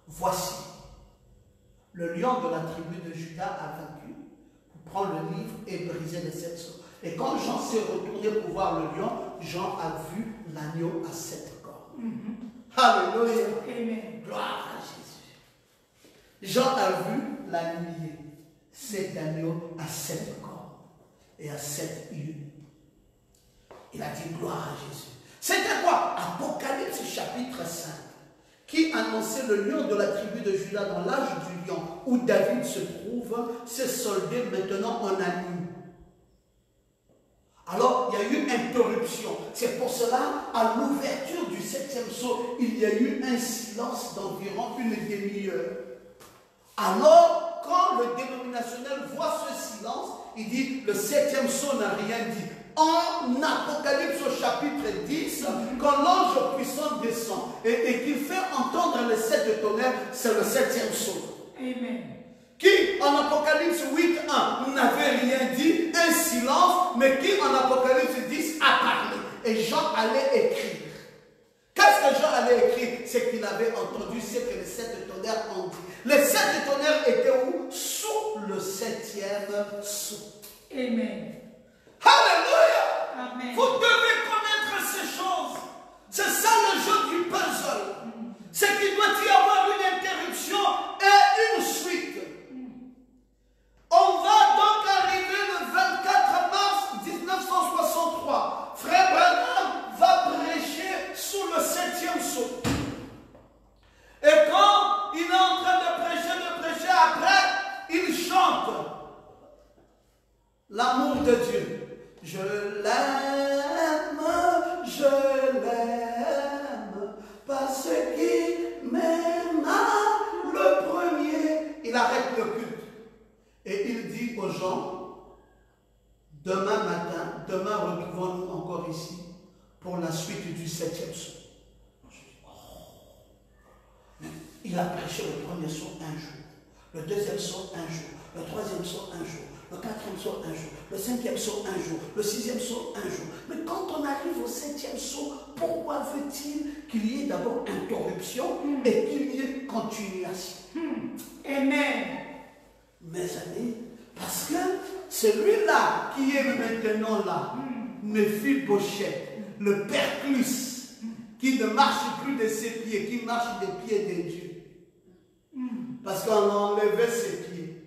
Voici, le lion de la tribu de Juda a vaincu, pour prendre le livre et briser les 7 sceaux. Et quand Jean s'est retourné pour voir le lion, Jean a vu l'agneau à 7 cornes. Alléluia. Amen. Gloire à Jésus. Jean a vu l'agneau, cet agneau à 7 cornes et à 7 yeux. Il a dit gloire à Jésus. C'était quoi? Apocalypse chapitre 5, qui annonçait le lion de la tribu de Juda dans l'âge du lion, où David se trouve, s'est soldé maintenant en agneau. Alors, il y a eu interruption. C'est pour cela, à l'ouverture du 7e saut, il y a eu un silence d'environ une demi-heure. Alors, quand le dénominationnel voit ce silence, il dit, le 7e saut n'a rien dit. En Apocalypse au chapitre 10, quand l'ange puissant descend et qu'il fait entendre les 7 tonnerres, c'est le 7e saut. Amen. Qui en Apocalypse 8.1 n'avait rien dit, un silence, mais qui en Apocalypse 10 a parlé. Et Jean allait écrire. Qu'est-ce que Jean allait écrire? C'est qu'il avait entendu ce que les 7 tonnerres ont dit. Les 7 tonnerres étaient où? Sous le 7e saut. Amen. Alléluia! Amen. Vous devez connaître ces choses. C'est ça le jeu du puzzle. C'est qu'il doit y avoir une interruption et une suite. On va donc arriver le 24 mars 1963. Frère Branham va prêcher sous le 7e saut. Et quand il est en train de prêcher, après, il chante l'amour de Dieu. Je l'aime, parce qu'il m'aima le premier. Il arrête le culte. Et il dit aux gens, demain matin, demain retrouvons-nous encore ici pour la suite du 7e saut. Il a prêché le premier saut un jour, le deuxième saut un jour, le troisième saut un jour, le quatrième saut un jour, le 5e saut un jour, le 6e saut un jour. Mais quand on arrive au 7e saut, pourquoi veut-il qu'il y ait d'abord interruption et qu'il y ait continuation? Amen. Mes amis, parce que celui-là qui est maintenant là, Méphibosheth, le Perclus, qui ne marche plus de ses pieds, qui marche des pieds de Dieu. Parce qu'on a enlevé ses pieds.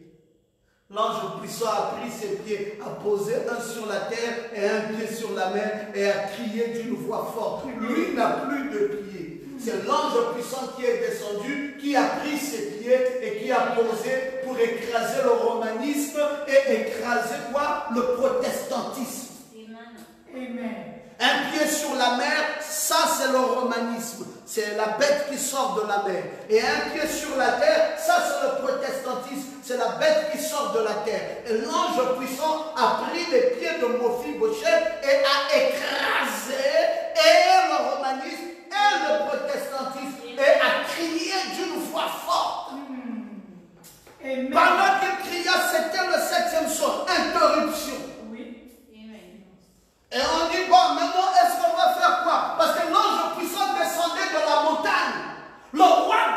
L'ange puissant a pris ses pieds, a posé un sur la terre et un pied sur la mer et a crié d'une voix forte. Lui n'a plus de pieds. C'est l'ange puissant qui est descendu, qui a pris ses pieds et qui a posé pour écraser le romanisme et écraser quoi? Le protestantisme. Amen. Un pied sur la mer, ça c'est le romanisme. C'est la bête qui sort de la mer. Et un pied sur la terre, ça c'est le protestantisme. C'est la bête qui sort de la terre. Et l'ange puissant a pris les pieds de Méphibosheth et a écrasé et le romanisme et le protestantisme et a crié d'une voix forte. Amen. Pendant qu'il cria, c'était le 7e saut, interruption. Oui. Et on dit, bon, maintenant, est-ce qu'on va faire quoi? Parce que l'ange puissant descendait de la montagne. Le roi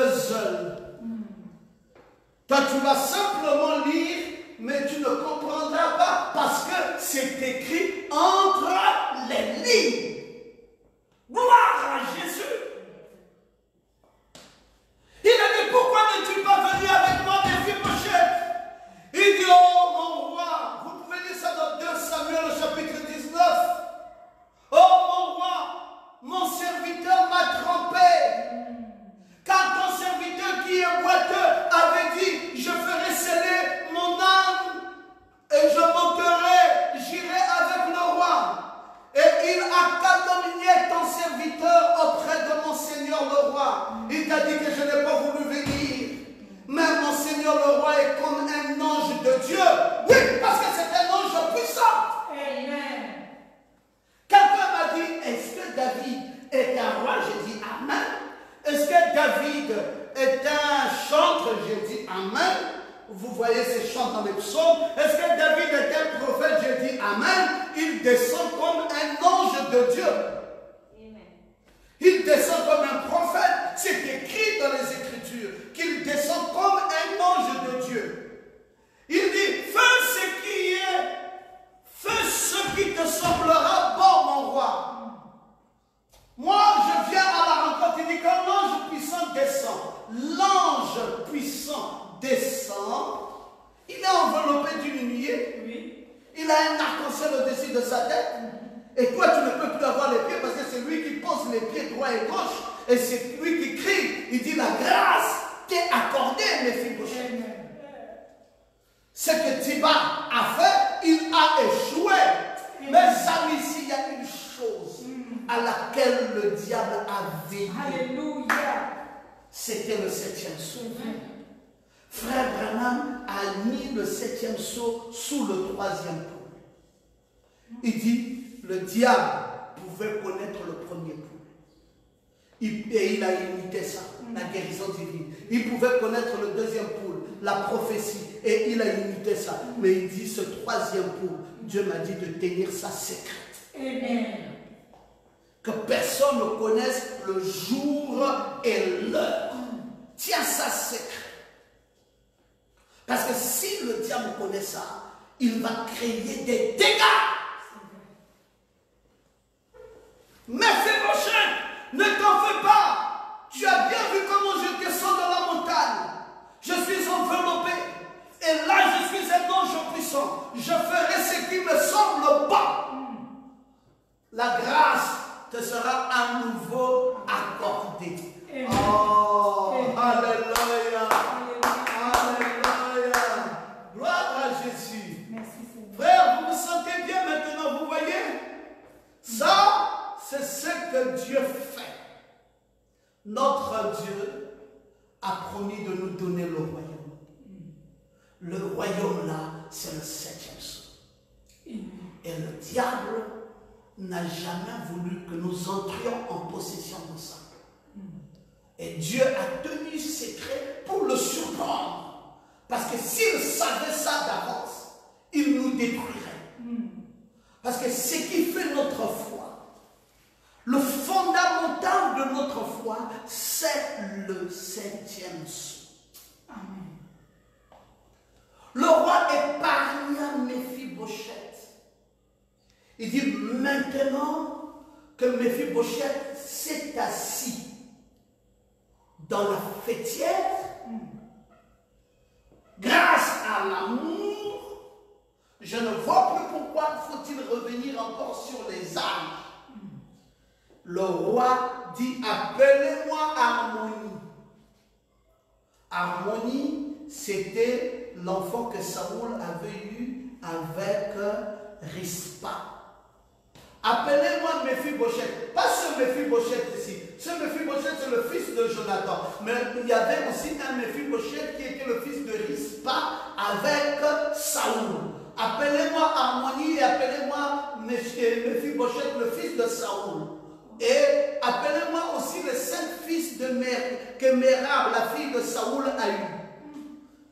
puzzle. Toi, tu vas simplement lire, mais tu ne comprendras pas parce que c'est écrit entre les lignes. Gloire à Jésus. Il a dit, pourquoi n'es-tu pas venu avec moi, Méphibosheth? Il dit, oh mon roi, vous pouvez lire ça dans 2 Samuel au chapitre 19. Oh mon roi, mon serviteur m'a trompé. Quand ton serviteur qui est boiteux avait dit, je ferai sceller mon âme et je monterai, j'irai avec le roi. Et il a calomnié ton serviteur auprès de mon Seigneur le roi. Il t'a dit que je n'ai pas voulu venir. Mais mon Seigneur le roi est comme un ange de Dieu. Oui, parce que c'est un ange puissant. Amen. Quelqu'un m'a dit, est-ce que David est un roi? J'ai dit Amen. Est-ce que David est un chantre? J'ai dit Amen. Vous voyez ces chants dans les psaumes. Est-ce que David est un prophète? J'ai dit Amen. Il descend comme un ange de Dieu. Il descend comme un prophète. C'est écrit dans les Écritures qu'il descend comme un ange de Dieu. Il dit, fais ce qui est, fais ce qui te semblera bon, mon roi. Moi, je viens à la rencontre. Il dit qu'un ange puissant descend. L'ange puissant descend. Il est enveloppé d'une nuée. Oui. Il a un arc-en-ciel au-dessus de sa tête. Et toi, tu ne peux plus avoir les pieds parce que c'est lui qui pose les pieds droit et gauche. Et c'est lui qui crie. Il dit, la grâce t'est accordée, Méphibosheth. Ce que Thiba a fait, il a échoué. Mais amis, ici, il y a une chose à laquelle le diable a veillé. Alléluia. C'était le 7e sceau. Frère Branham a mis le 7e sceau sous le 3e pôle. Il dit, le diable pouvait connaître le premier pôle. Et il a imité ça, la guérison divine. Il pouvait connaître le 2e pôle, la prophétie. Et il a imité ça. Mais il dit, ce 3e pôle, Dieu m'a dit de tenir ça secret. Amen. Que personne ne connaisse le jour et l'heure. Tiens ça secret. Parce que si le diable connaît ça, il va créer des dégâts. Méphibosheth, ne t'en fais pas. Tu as bien vu comment je descends dans la montagne. Je suis enveloppé. Et là, je suis un ange puissant. Je ferai ce qui me semble bon. La grâce te sera à nouveau accordée. Oh, alléluia. Alléluia. Gloire à Jésus. Frère, vous vous sentez bien maintenant, vous voyez? Ça, c'est ce que Dieu fait. Notre Dieu a promis de nous donner le royaume. Le royaume là, c'est le 7e sceau. Et le diable n'a jamais voulu que nous entrions en possession de ça. Et Dieu a tenu secret pour le surprendre. Parce que s'il savait ça d'avance, il nous détruirait. Parce que ce qui fait notre foi, le fondamental de notre foi, c'est le 7e sceau. Amen. Le roi épargna Méphibosheth. Il dit maintenant que Méphibosheth s'est assis dans la fêtière, grâce à l'amour, je ne vois plus pourquoi faut-il revenir encore sur les âges. Le roi dit, appelez-moi Harmonie. Harmonie, c'était l'enfant que Saoul avait eu avec Rispa. Appelez-moi Méphibosheth. Pas ce Méphibosheth ici. Ce Méphibosheth, c'est le fils de Jonathan. Mais il y avait aussi un Méphibosheth qui était le fils de Rispa avec Saoul. Appelez-moi Harmonie et appelez-moi Méphibosheth, le fils de Saoul. Et appelez-moi aussi les 5 fils de que Mérab, la fille de Saoul, a eu.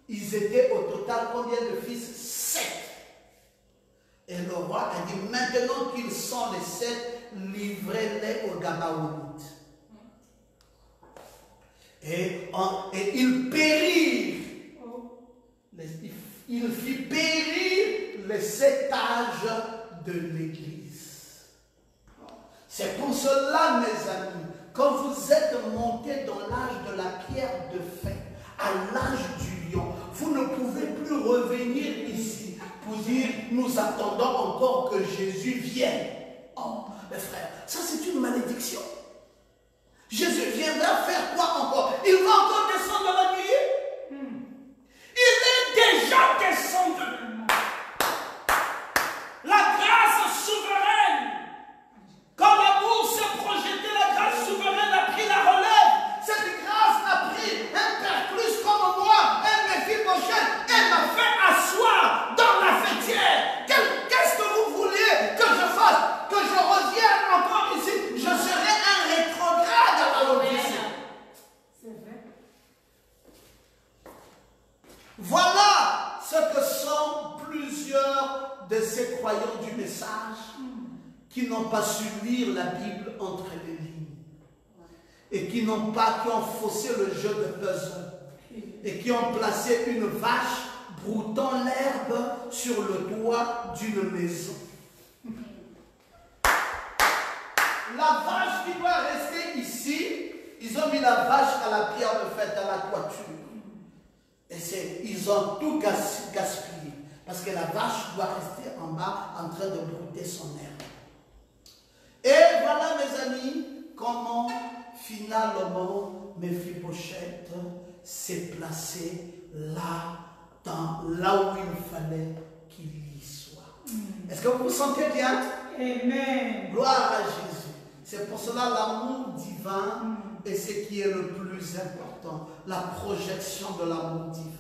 Ils étaient au total combien de fils? 7. Et le roi a dit, maintenant qu'ils sont les 7, livrez-les aux Gabaonites. Et il périt. Il fit périr les 7 âges de l'Église. C'est pour cela, mes amis, quand vous êtes montés dans l'âge de la pierre de fer, à l'âge du lion, vous ne pouvez plus revenir ici pour dire nous attendons encore que Jésus vienne. Oh, mes frères, ça c'est une malédiction. Jésus viendra faire quoi encore? Il va encore descendre dans la nuée? Il est déjà descendu. La grâce souveraine, quand l'amour s'est projeté, la grâce souveraine a pris la relève. Cette grâce a pris un perclus comme moi, un Méphibosheth, et m'a fait asseoir dans la fêtière. Qu'est-ce que vous vouliez que je fasse? Que je revienne encore ici? Je serai un rétrograde à la Odyssée. C'est vrai. Voilà ce que sont plusieurs de ces croyants du message qui n'ont pas su lire la Bible entre les lignes et qui ont faussé le jeu de puzzle et qui ont placé une vache broutant l'herbe sur le toit d'une maison. La vache qui doit rester ici, ils ont mis la vache à la pierre de fête, à la toiture. Et ils ont tout gaspillé. Parce que la vache doit rester en bas en train de brouter son herbe. Et voilà, mes amis, comment finalement Méphibosheth s'est placé là où il fallait qu'il y soit. Est-ce que vous vous sentez bien? Amen. Gloire à Jésus. C'est pour cela l'amour divin est ce qui est le plus important. La projection de l'amour divin.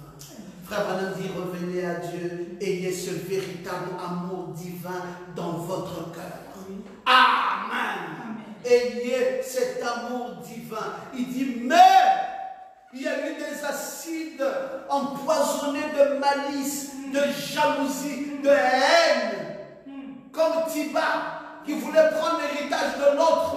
Frère Branham dit, revenez à Dieu, ayez ce véritable amour divin dans votre cœur. Amen. Ayez cet amour divin. Il dit, mais il y a eu des acides empoisonnés de malice, de jalousie, de haine, comme Tiba, qui voulait prendre l'héritage de l'autre.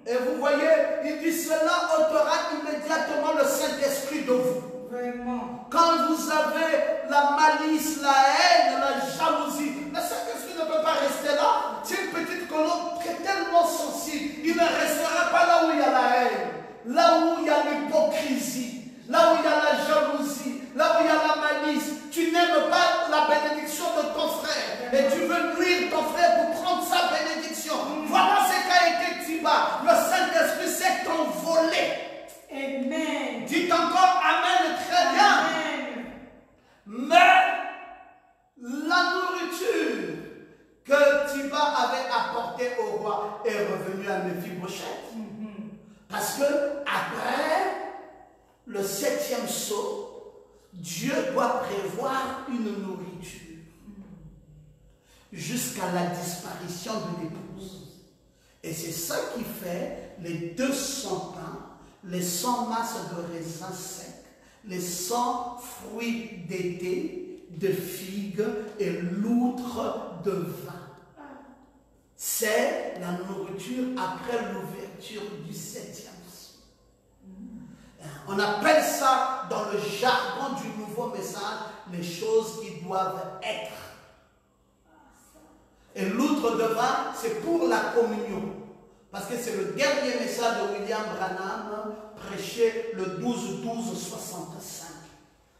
Et vous voyez, il dit, cela ôtera immédiatement le Saint-Esprit de vous. Vraiment. Quand vous avez la malice, la haine, la jalousie, le Saint-Esprit ne peut pas rester là. C'est une petite colombe qui est tellement sensible. Il ne restera pas là où il y a la haine, là où il y a l'hypocrisie, là où il y a la jalousie, là où il y a la malice. Tu n'aimes pas la bénédiction de ton frère et tu veux nuire ton frère pour prendre sa bénédiction. Voilà ce qu'a été Tiba. Le Saint-Esprit s'est envolé. Amen. Dites encore Amen, très bien. Amen. Mais la nourriture que Tiba avait apportée au roi est revenue à Méphibosheth. Parce que après le 7e sceau, Dieu doit prévoir une nourriture jusqu'à la disparition de l'épouse. Et c'est ça qui fait les 200 pains, les 100 masses de raisins secs, les 100 fruits d'été, de figues et l'outre de vin. C'est la nourriture après l'ouverture du 7e. On appelle ça dans le jargon du nouveau message les choses qui doivent être. Et l'outre de vin, c'est pour la communion. Parce que c'est le dernier message de William Branham prêché le 12-12-65.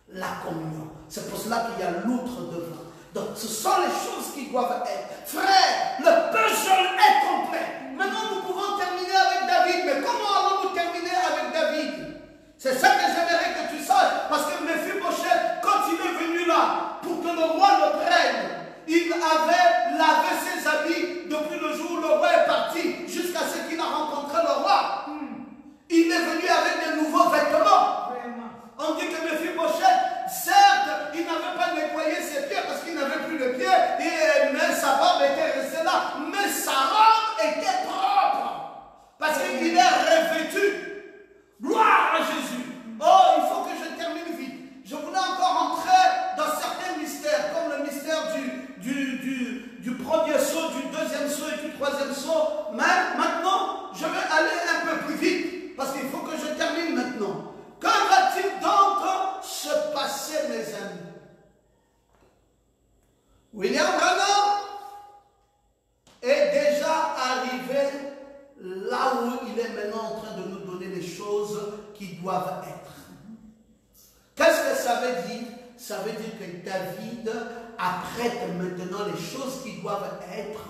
La communion. C'est pour cela qu'il y a l'outre de vin. Donc ce sont les choses qui doivent être. Frère, le puzzle est complet. Maintenant nous pouvons terminer avec David. Mais comment allons-nous terminer avec David? C'est ça que j'aimerais que tu saches. Parce que Méphibosheth, quand il est venu là, pour que le roi le prenne, il avait lavé ses habits depuis le jour où le roi est parti jusqu'à ce qu'il a rencontré le roi. Il est venu avec de nouveaux vêtements. On dit que Méphibosheth, certes, il n'avait pas nettoyé ses pieds parce qu'il n'avait plus de pieds, mais sa barbe était restée là. Mais sa robe était propre parce qu'il est revêtu. Gloire à Jésus. Oh, il faut que je termine vite. Je voulais encore entrer dans certains mystères, comme le mystère du premier saut, du deuxième saut et du troisième saut. Mais maintenant, je vais aller un peu plus vite, parce qu'il faut que je William Branham est déjà arrivé là où il est maintenant en train de nous donner les choses qui doivent être. Qu'est-ce que ça veut dire? Ça veut dire que David apprête maintenant les choses qui doivent être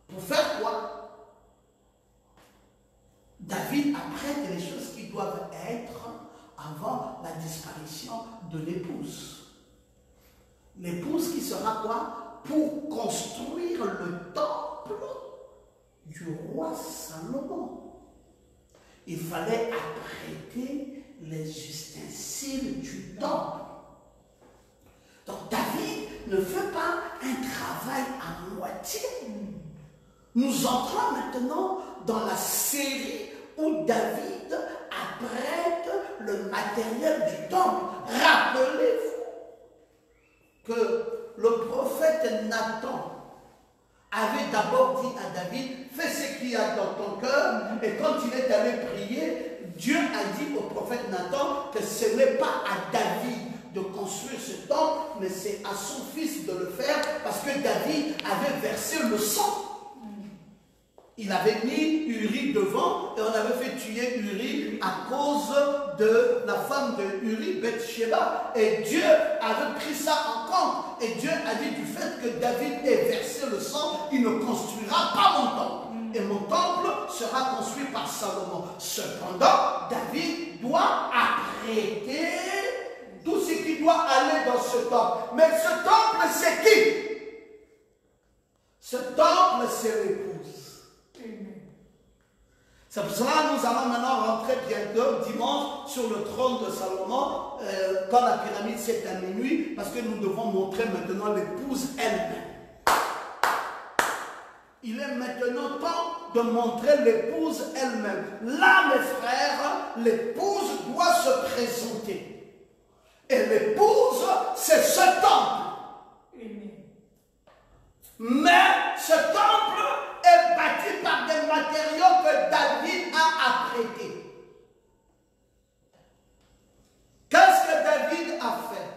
pour faire quoi? David apprête les choses qui doivent être avant la disparition de l'épouse. L'épouse qui sera quoi? Pour construire le temple du roi Salomon. Il fallait apprêter les ustensiles du temple. Donc David ne fait pas un travail à moitié. Nous entrons maintenant dans la série où David apprête le matériel du temple. Rappelez-vous que le prophète Nathan avait d'abord dit à David, fais ce qu'il y a dans ton cœur. Et quand il est allé prier, Dieu a dit au prophète Nathan que ce n'est pas à David de construire ce temple, mais c'est à son fils de le faire parce que David avait versé le sang. Il avait mis Uri devant et on avait fait tuer Uri à cause de la femme de Uri, Bathsheba. Et Dieu avait pris ça en compte. Et Dieu a dit du fait que David ait versé le sang, il ne construira pas mon temple. Et mon temple sera construit par Salomon. Cependant, David doit apprêter tout ce qui doit aller dans ce temple. Mais ce temple, c'est qui? Ce temple, c'est l'épouse. C'est pour cela que nous allons maintenant rentrer bientôt, dimanche, sur le trône de Salomon, quand la pyramide c'est à minuit, parce que nous devons montrer maintenant l'épouse elle-même. Il est maintenant temps de montrer l'épouse elle-même. Là, mes frères, l'épouse doit se présenter. Et l'épouse, c'est ce temple. Mais ce temple est bâti par des matériaux que David a apprêtés. Qu'est-ce que David a fait?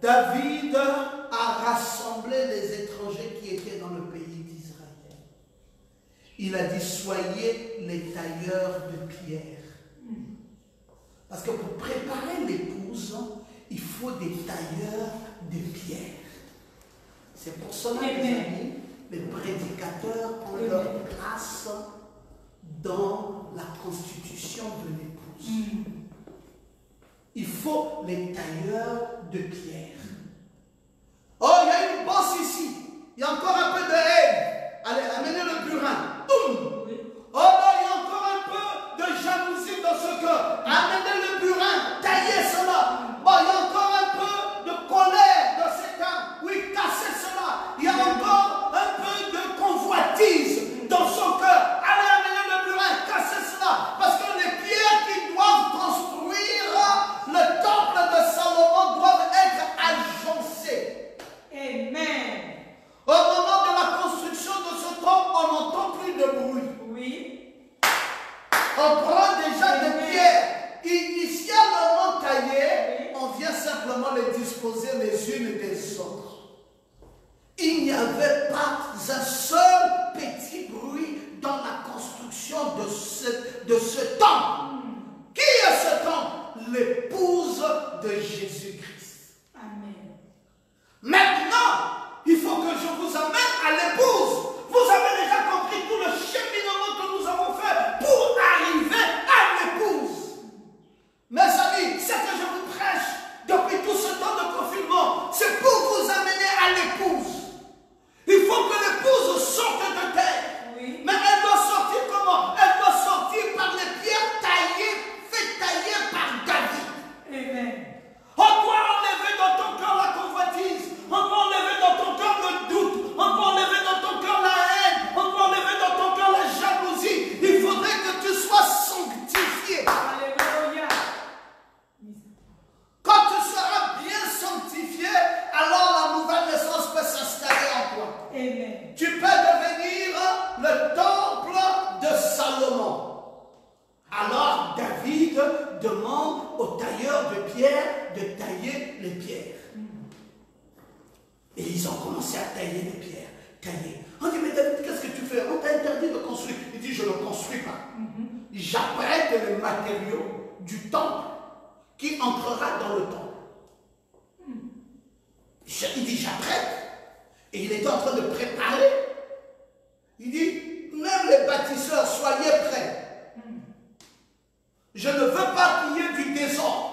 David a rassemblé les étrangers qui étaient dans le pays d'Israël. Il a dit, soyez les tailleurs de pierre. Parce que pour préparer l'épouse, il faut des tailleurs de pierre. C'est pour cela, mes amis, les prédicateurs ont leur place dans la constitution de l'épouse. Il faut les tailleurs de pierre. Oh, il y a une bosse ici. Il y a encore un peu de haine. Allez, amenez le burin. Boum. Oh non, il y a encore un peu de jalousie dans ce cœur. Amenez le burin. Taillez cela. Bon, il y a encore un peu de colère dans cette âme. Oui, cassez cela. Il y a encore un peu de convoitise dans son cœur. Allez, amenez le burin. Cassez cela. Parce que les pierres qui doivent construire le temple de Salomon doivent être agencées. Amen. Au moment de la construction de ce temple, on n'entend plus de bruit. Oui. On prend déjà des pierres initialement taillées, on vient simplement les disposer les unes des autres. Il n'y avait pas un seul petit bruit dans la construction de ce temple. Qui est ce temple? L'épouse de Jésus-Christ. Amen. Maintenant, il faut que je vous amène à l'épouse. Vous avez déjà compris tout le cheminement que nous avons fait pour arriver à l'épouse. Mes amis, ce que je vous prêche depuis tout ce temps de confinement, c'est pour vous amener à l'épouse. Il faut que l'épouse sorte de terre. Oui. Mais elle doit sortir comment? Elle doit sortir par les pierres taillées, faites tailler par David. Amen. On doit enlever dans ton cœur la convoitise. On doit enlever dans ton cœur le doute. On doit enlever dans ton cœur la haine. On doit enlever dans ton cœur la jalousie. Il faudrait que tu sois sanctifié. Alléluia. Quand tu seras bien sanctifié, alors la nouvelle naissance peut s'installer en toi. Amen. Tu peux devenir le temple de Salomon. Alors David demande au tailleur de pierre de tailler les pierres. Et ils ont commencé à tailler des pierres, tailler. On dit, mais David, qu'est-ce que tu fais? On t'a interdit de construire. Il dit, je ne construis pas. J'apprête les matériaux du temple qui entrera dans le temple. Il dit, j'apprête. Et il est en train de préparer. Il dit, même les bâtisseurs, soyez prêts. Je ne veux pas qu'il y ait du désordre.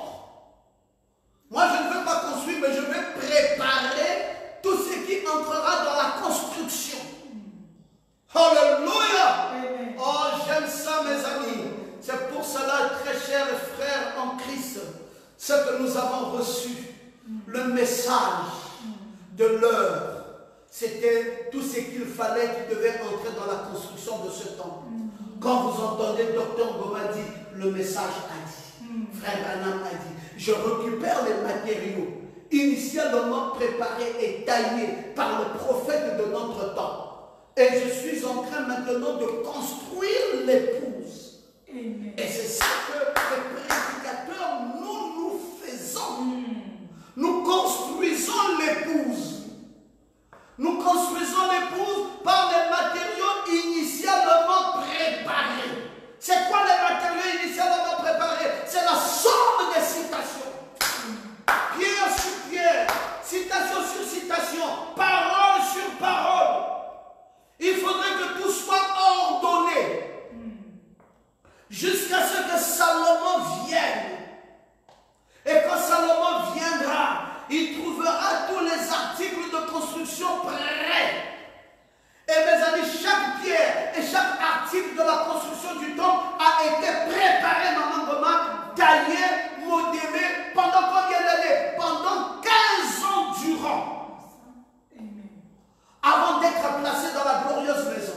Moi, je ne veux pas construire, mais je vais préparer tout ce qui entrera dans la construction. Alléluia! Oh, j'aime ça, mes amis. C'est pour cela, très chers frères en Christ, ce que nous avons reçu, le message de l'heure, c'était tout ce qu'il fallait qui devait entrer dans la construction de ce temple. Quand vous entendez Dr Goma dire, le message a dit, Frère Branham a dit, je récupère les matériaux initialement préparés et taillés par le prophète de notre temps. Et je suis en train maintenant de construire l'épouse. Et c'est ça que les prédicateurs, nous faisons. Nous construisons l'épouse. Nous construisons l'épouse par les matériaux initialement préparés. C'est quoi les matériaux initialement préparés? C'est la somme des citations. Pierre sur pierre, citation sur citation, parole sur parole. Il faudrait que tout soit ordonné jusqu'à ce que Salomon vienne. Et quand Salomon viendra, il trouvera tous les articles de construction prêts. Et mes amis, chaque pierre et chaque article de la construction du temple a été préparé, maman Goma, taillé, modélé, pendant combien d'années? Pendant 15 ans durant. Avant d'être placé dans la glorieuse maison.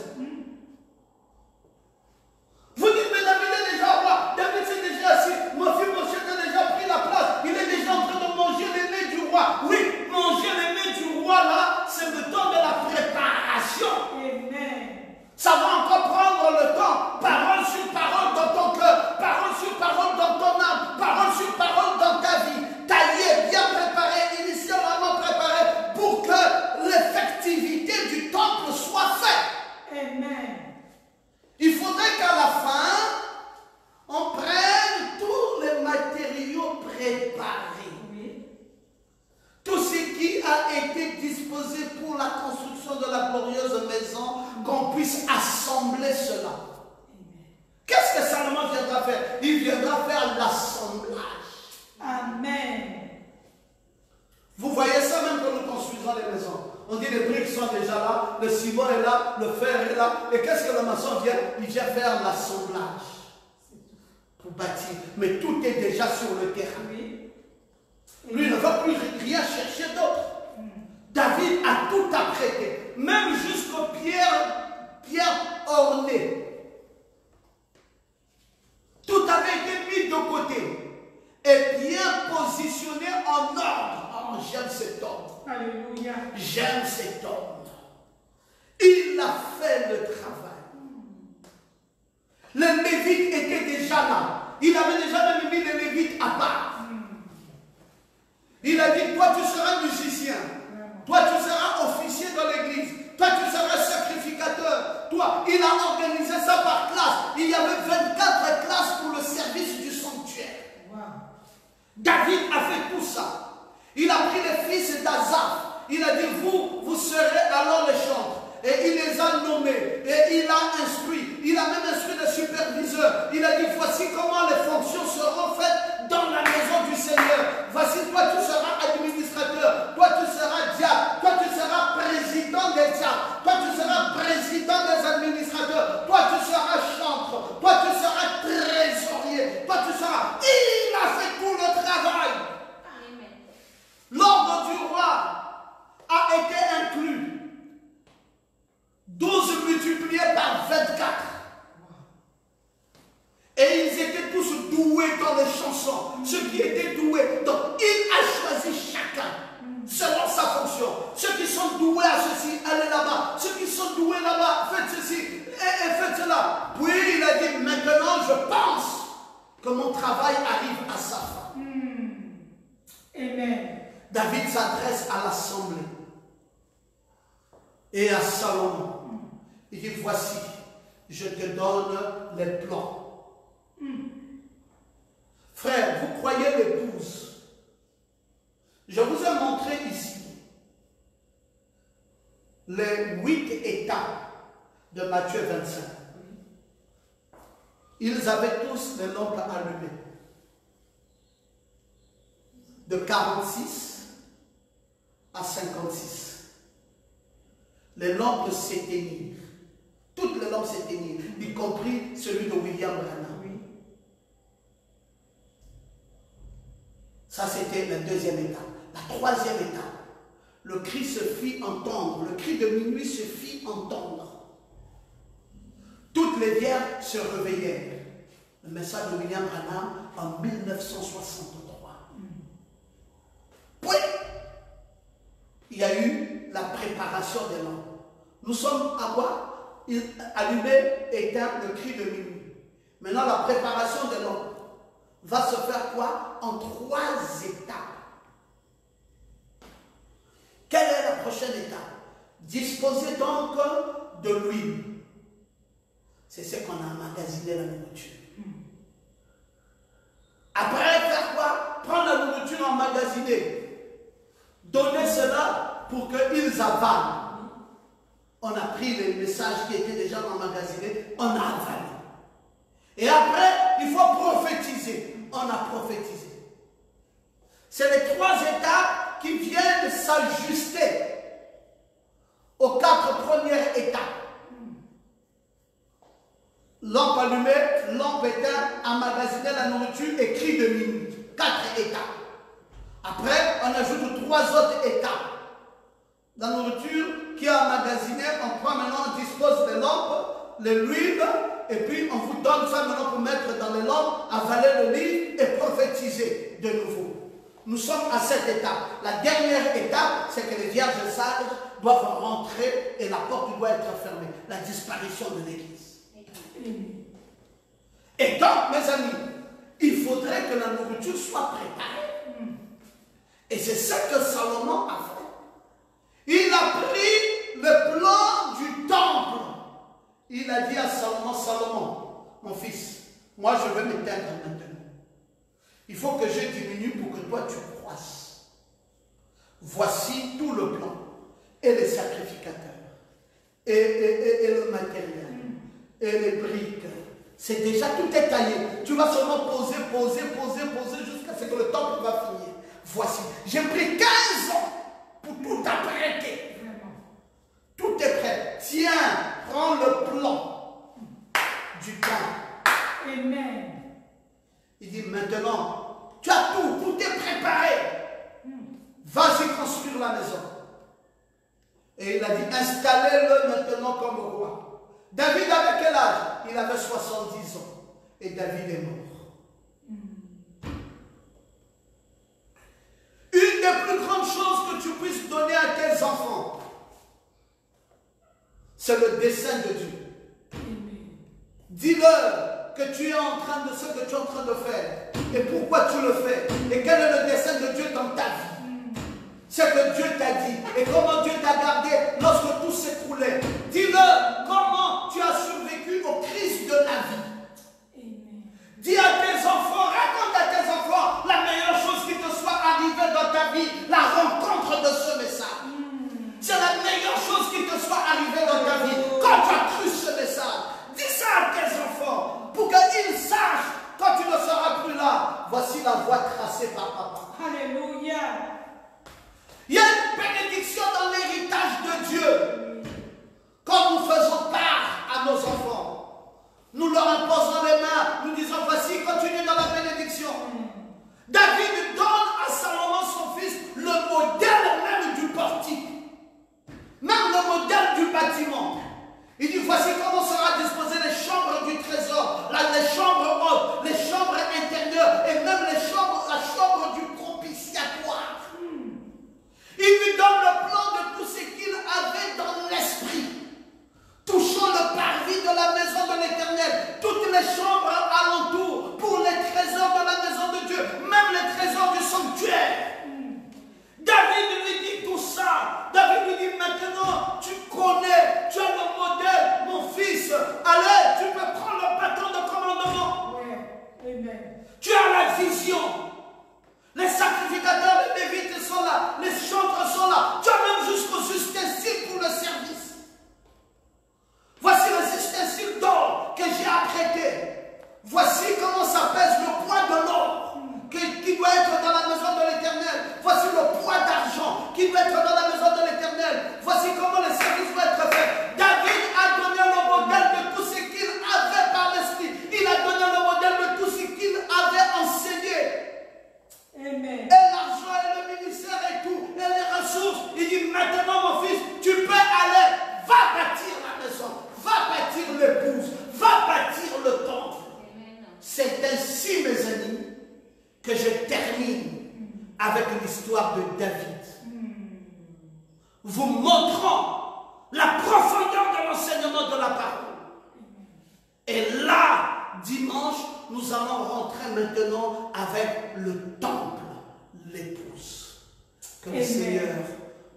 Vous dites, mais David est déjà roi, David s'est déjà assis, mon fils a déjà pris la place, il est déjà en train de manger les mets du roi. Oui, manger les mets du roi là, c'est le temps de la préparation. Amen. Ça va encore prendre le temps, parole sur parole dans ton cœur, parole sur parole dans ton âme, parole sur parole dans ta vie, taillé, bien préparé, initialement préparé, pour que l'effectivité du temple soit faite. Amen. Il faudrait qu'à la fin, on prenne tous les matériaux préparés. Oui. Tout ce qui a été disposé pour la construction de la glorieuse maison, qu'on puisse assembler cela. Qu'est-ce que Salomon viendra faire? Il viendra faire l'assemblage. Amen. Vous voyez ça même quand nous construisons les maisons. On dit les briques sont déjà là, le ciment est là, le fer est là. Et qu'est-ce que le maçon vient? Il vient faire l'assemblage pour bâtir. Mais tout est déjà sur le terrain. Lui ne va plus rien chercher d'autre. David a tout apprêté, même jusqu'aux pierres ornées. Tout avait été mis de côté et bien positionné en ordre. Oh, j'aime cet ordre. Alléluia. J'aime cet homme. Il a fait le travail. Les Lévites étaient déjà là. Il avait déjà même mis les Lévites à part. Il a dit, toi tu seras musicien. Toi tu seras officier dans l'église. Toi tu seras sacrificateur. Toi, il a organisé ça par classe. Il y avait 24 classes pour le service du sanctuaire. Wow. David a fait tout ça. Il a pris les fils d'Azaph. Il a dit, vous serez alors les chantres. Et il les a nommés. Et il a instruit. Il a même instruit les superviseurs. Il a dit, voici comment les fonctions seront faites dans la maison du Seigneur. Voici, toi tu seras administrateur. Toi tu seras diacre. Toi tu seras président des diacres. Toi tu seras président des administrateurs. Toi tu seras chantre. Toi tu seras trésorier. Toi tu seras... Il a fait tout le travail. L'ordre du roi a été inclus. 12 multiplié par 24. Et ils étaient tous doués dans les chansons. Ceux qui étaient doués. Donc il a choisi chacun selon sa fonction. Ceux qui sont doués à ceci, allez là-bas. Ceux qui sont doués là-bas, faites ceci et faites cela. Puis il a dit, maintenant je pense que mon travail arrive à sa fin. Amen. David s'adresse à l'assemblée. Et à Salomon, il dit, voici, je te donne les plans. Frère, vous croyez l'épouse? Je vous ai montré ici les 8 étapes de Matthieu 25. Ils avaient tous les lampes allumées. De 46 à 56. Les lampes s'éteignirent. Toutes les lampes s'éteignirent, y compris celui de William Branham. Oui. Ça, c'était la deuxième étape. La troisième étape, le cri se fit entendre. Le cri de minuit se fit entendre. Toutes les vierges se réveillèrent. Le message de William Branham en 1963. Puis, il y a eu la préparation des lampes. Nous sommes à quoi? Allumer, éteindre le cri de minuit. Maintenant, la préparation des lampes va se faire quoi? En 3 étapes. Quelle est la prochaine étape? Disposer donc de l'huile. C'est ce qu'on a emmagasiné la nourriture. Après, faire quoi? Prendre la nourriture emmagasinée. Donner cela pour qu'ils avalent. On a pris les messages qui étaient déjà emmagasinés, on a avalé. Et après, il faut prophétiser. On a prophétisé. C'est les 3 étapes qui viennent s'ajuster aux 4 premières étapes. Lampe allumée, lampe éteinte, emmagasiner la nourriture et cri de minuit. 4 étapes. Après, on ajoute 3 autres étapes. La nourriture qui est emmagasinée, on prend maintenant, on dispose des lampes, l'huile, et puis on vous donne ça maintenant pour mettre dans les lampes, avaler le livre et prophétiser de nouveau. Nous sommes à cette étape. La dernière étape, c'est que les vierges sages doivent rentrer et la porte doit être fermée. La disparition de l'Église. Et donc, mes amis, il faudrait que la nourriture soit préparée. Et c'est ce que Salomon a fait. Il a pris le plan du temple. Il a dit à Salomon, Salomon, mon fils, moi je vais m'éteindre maintenant. Il faut que je diminue pour que toi tu croisses. Voici tout le plan. Et les sacrificateurs. Et le matériel. Et les briques. C'est déjà, tout est taillé. Tu vas seulement poser jusqu'à ce que le temple va finir. Voici. J'ai pris 15 ans pour tout apprêter. Tout est prêt. Tiens, prends le plan du temps. Amen. Il dit maintenant, tu as tout est préparé. Vas-y construire la maison. Et il a dit, installez-le maintenant comme roi. David avait quel âge? Il avait 70 ans. Et David est mort. Une des plus grandes choses que tu puisses donner à tes enfants, c'est le dessein de Dieu. Dis-leur que tu es en train de ce que tu es en train de faire. Et pourquoi tu le fais. Et quel est le dessein de Dieu dans ta vie. C'est que Dieu t'a dit. Et comment Dieu t'a gardé lorsque tout s'écroulait. Dis-leur comment tu as survécu aux crises de la vie. Dis à tes enfants, raconte à tes enfants la meilleure chose qui te soit arrivée dans ta vie, la rencontre de ce message. C'est la meilleure chose qui te soit arrivée dans ta vie quand tu as cru ce message. Dis ça à tes enfants pour qu'ils sachent quand tu ne seras plus là. Voici la voie tracée par papa. Alléluia. Il y a une bénédiction dans l'héritage de Dieu. Quand nous faisons part à nos enfants, nous leur imposons les mains, nous disons voici, continue dans la bénédiction. David donne à Salomon son fils le modèle même du portique, même le modèle du bâtiment. Il dit voici comment sera disposées les chambres du trésor, les chambres hautes, les chambres intérieures et même la chambre du propitiatoire. Il lui donne le plan de tout ce qu'il avait dans l'esprit. Touchant le parvis de la maison de l'Éternel, toutes les chambres alentour, pour les trésors de la maison de Dieu, même les trésors du sanctuaire. David lui dit tout ça. David lui dit maintenant, tu connais que je termine avec l'histoire de David, vous montrant la profondeur de l'enseignement de la parole. Et là, dimanche, nous allons rentrer maintenant avec le temple, l'épouse. Que le Seigneur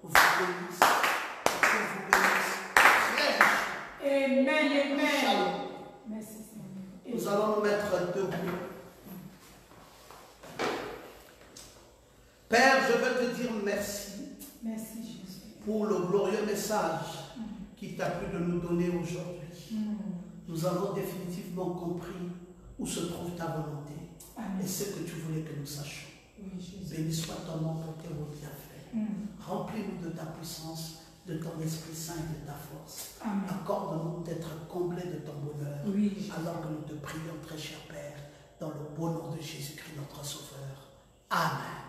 vous bénisse. Que vous bénisse. Très riche. Amen. Amen. Shalom. Merci Seigneur. Nous allons nous mettre debout. Père, je veux te dire merci. Merci Jésus. Pour le glorieux message qui t'a plu de nous donner aujourd'hui. Nous avons définitivement compris où se trouve ta volonté. Amen. Et ce que tu voulais que nous sachions. Oui, Jésus. Béni soit ton nom pour tes beaux bienfaits. Remplis-nous de ta puissance, de ton Esprit Saint et de ta force. Amen. Accorde-nous d'être comblés de ton bonheur. Oui, Jésus. Alors que nous te prions, très cher Père, dans le beau nom de Jésus-Christ, notre Sauveur. Amen.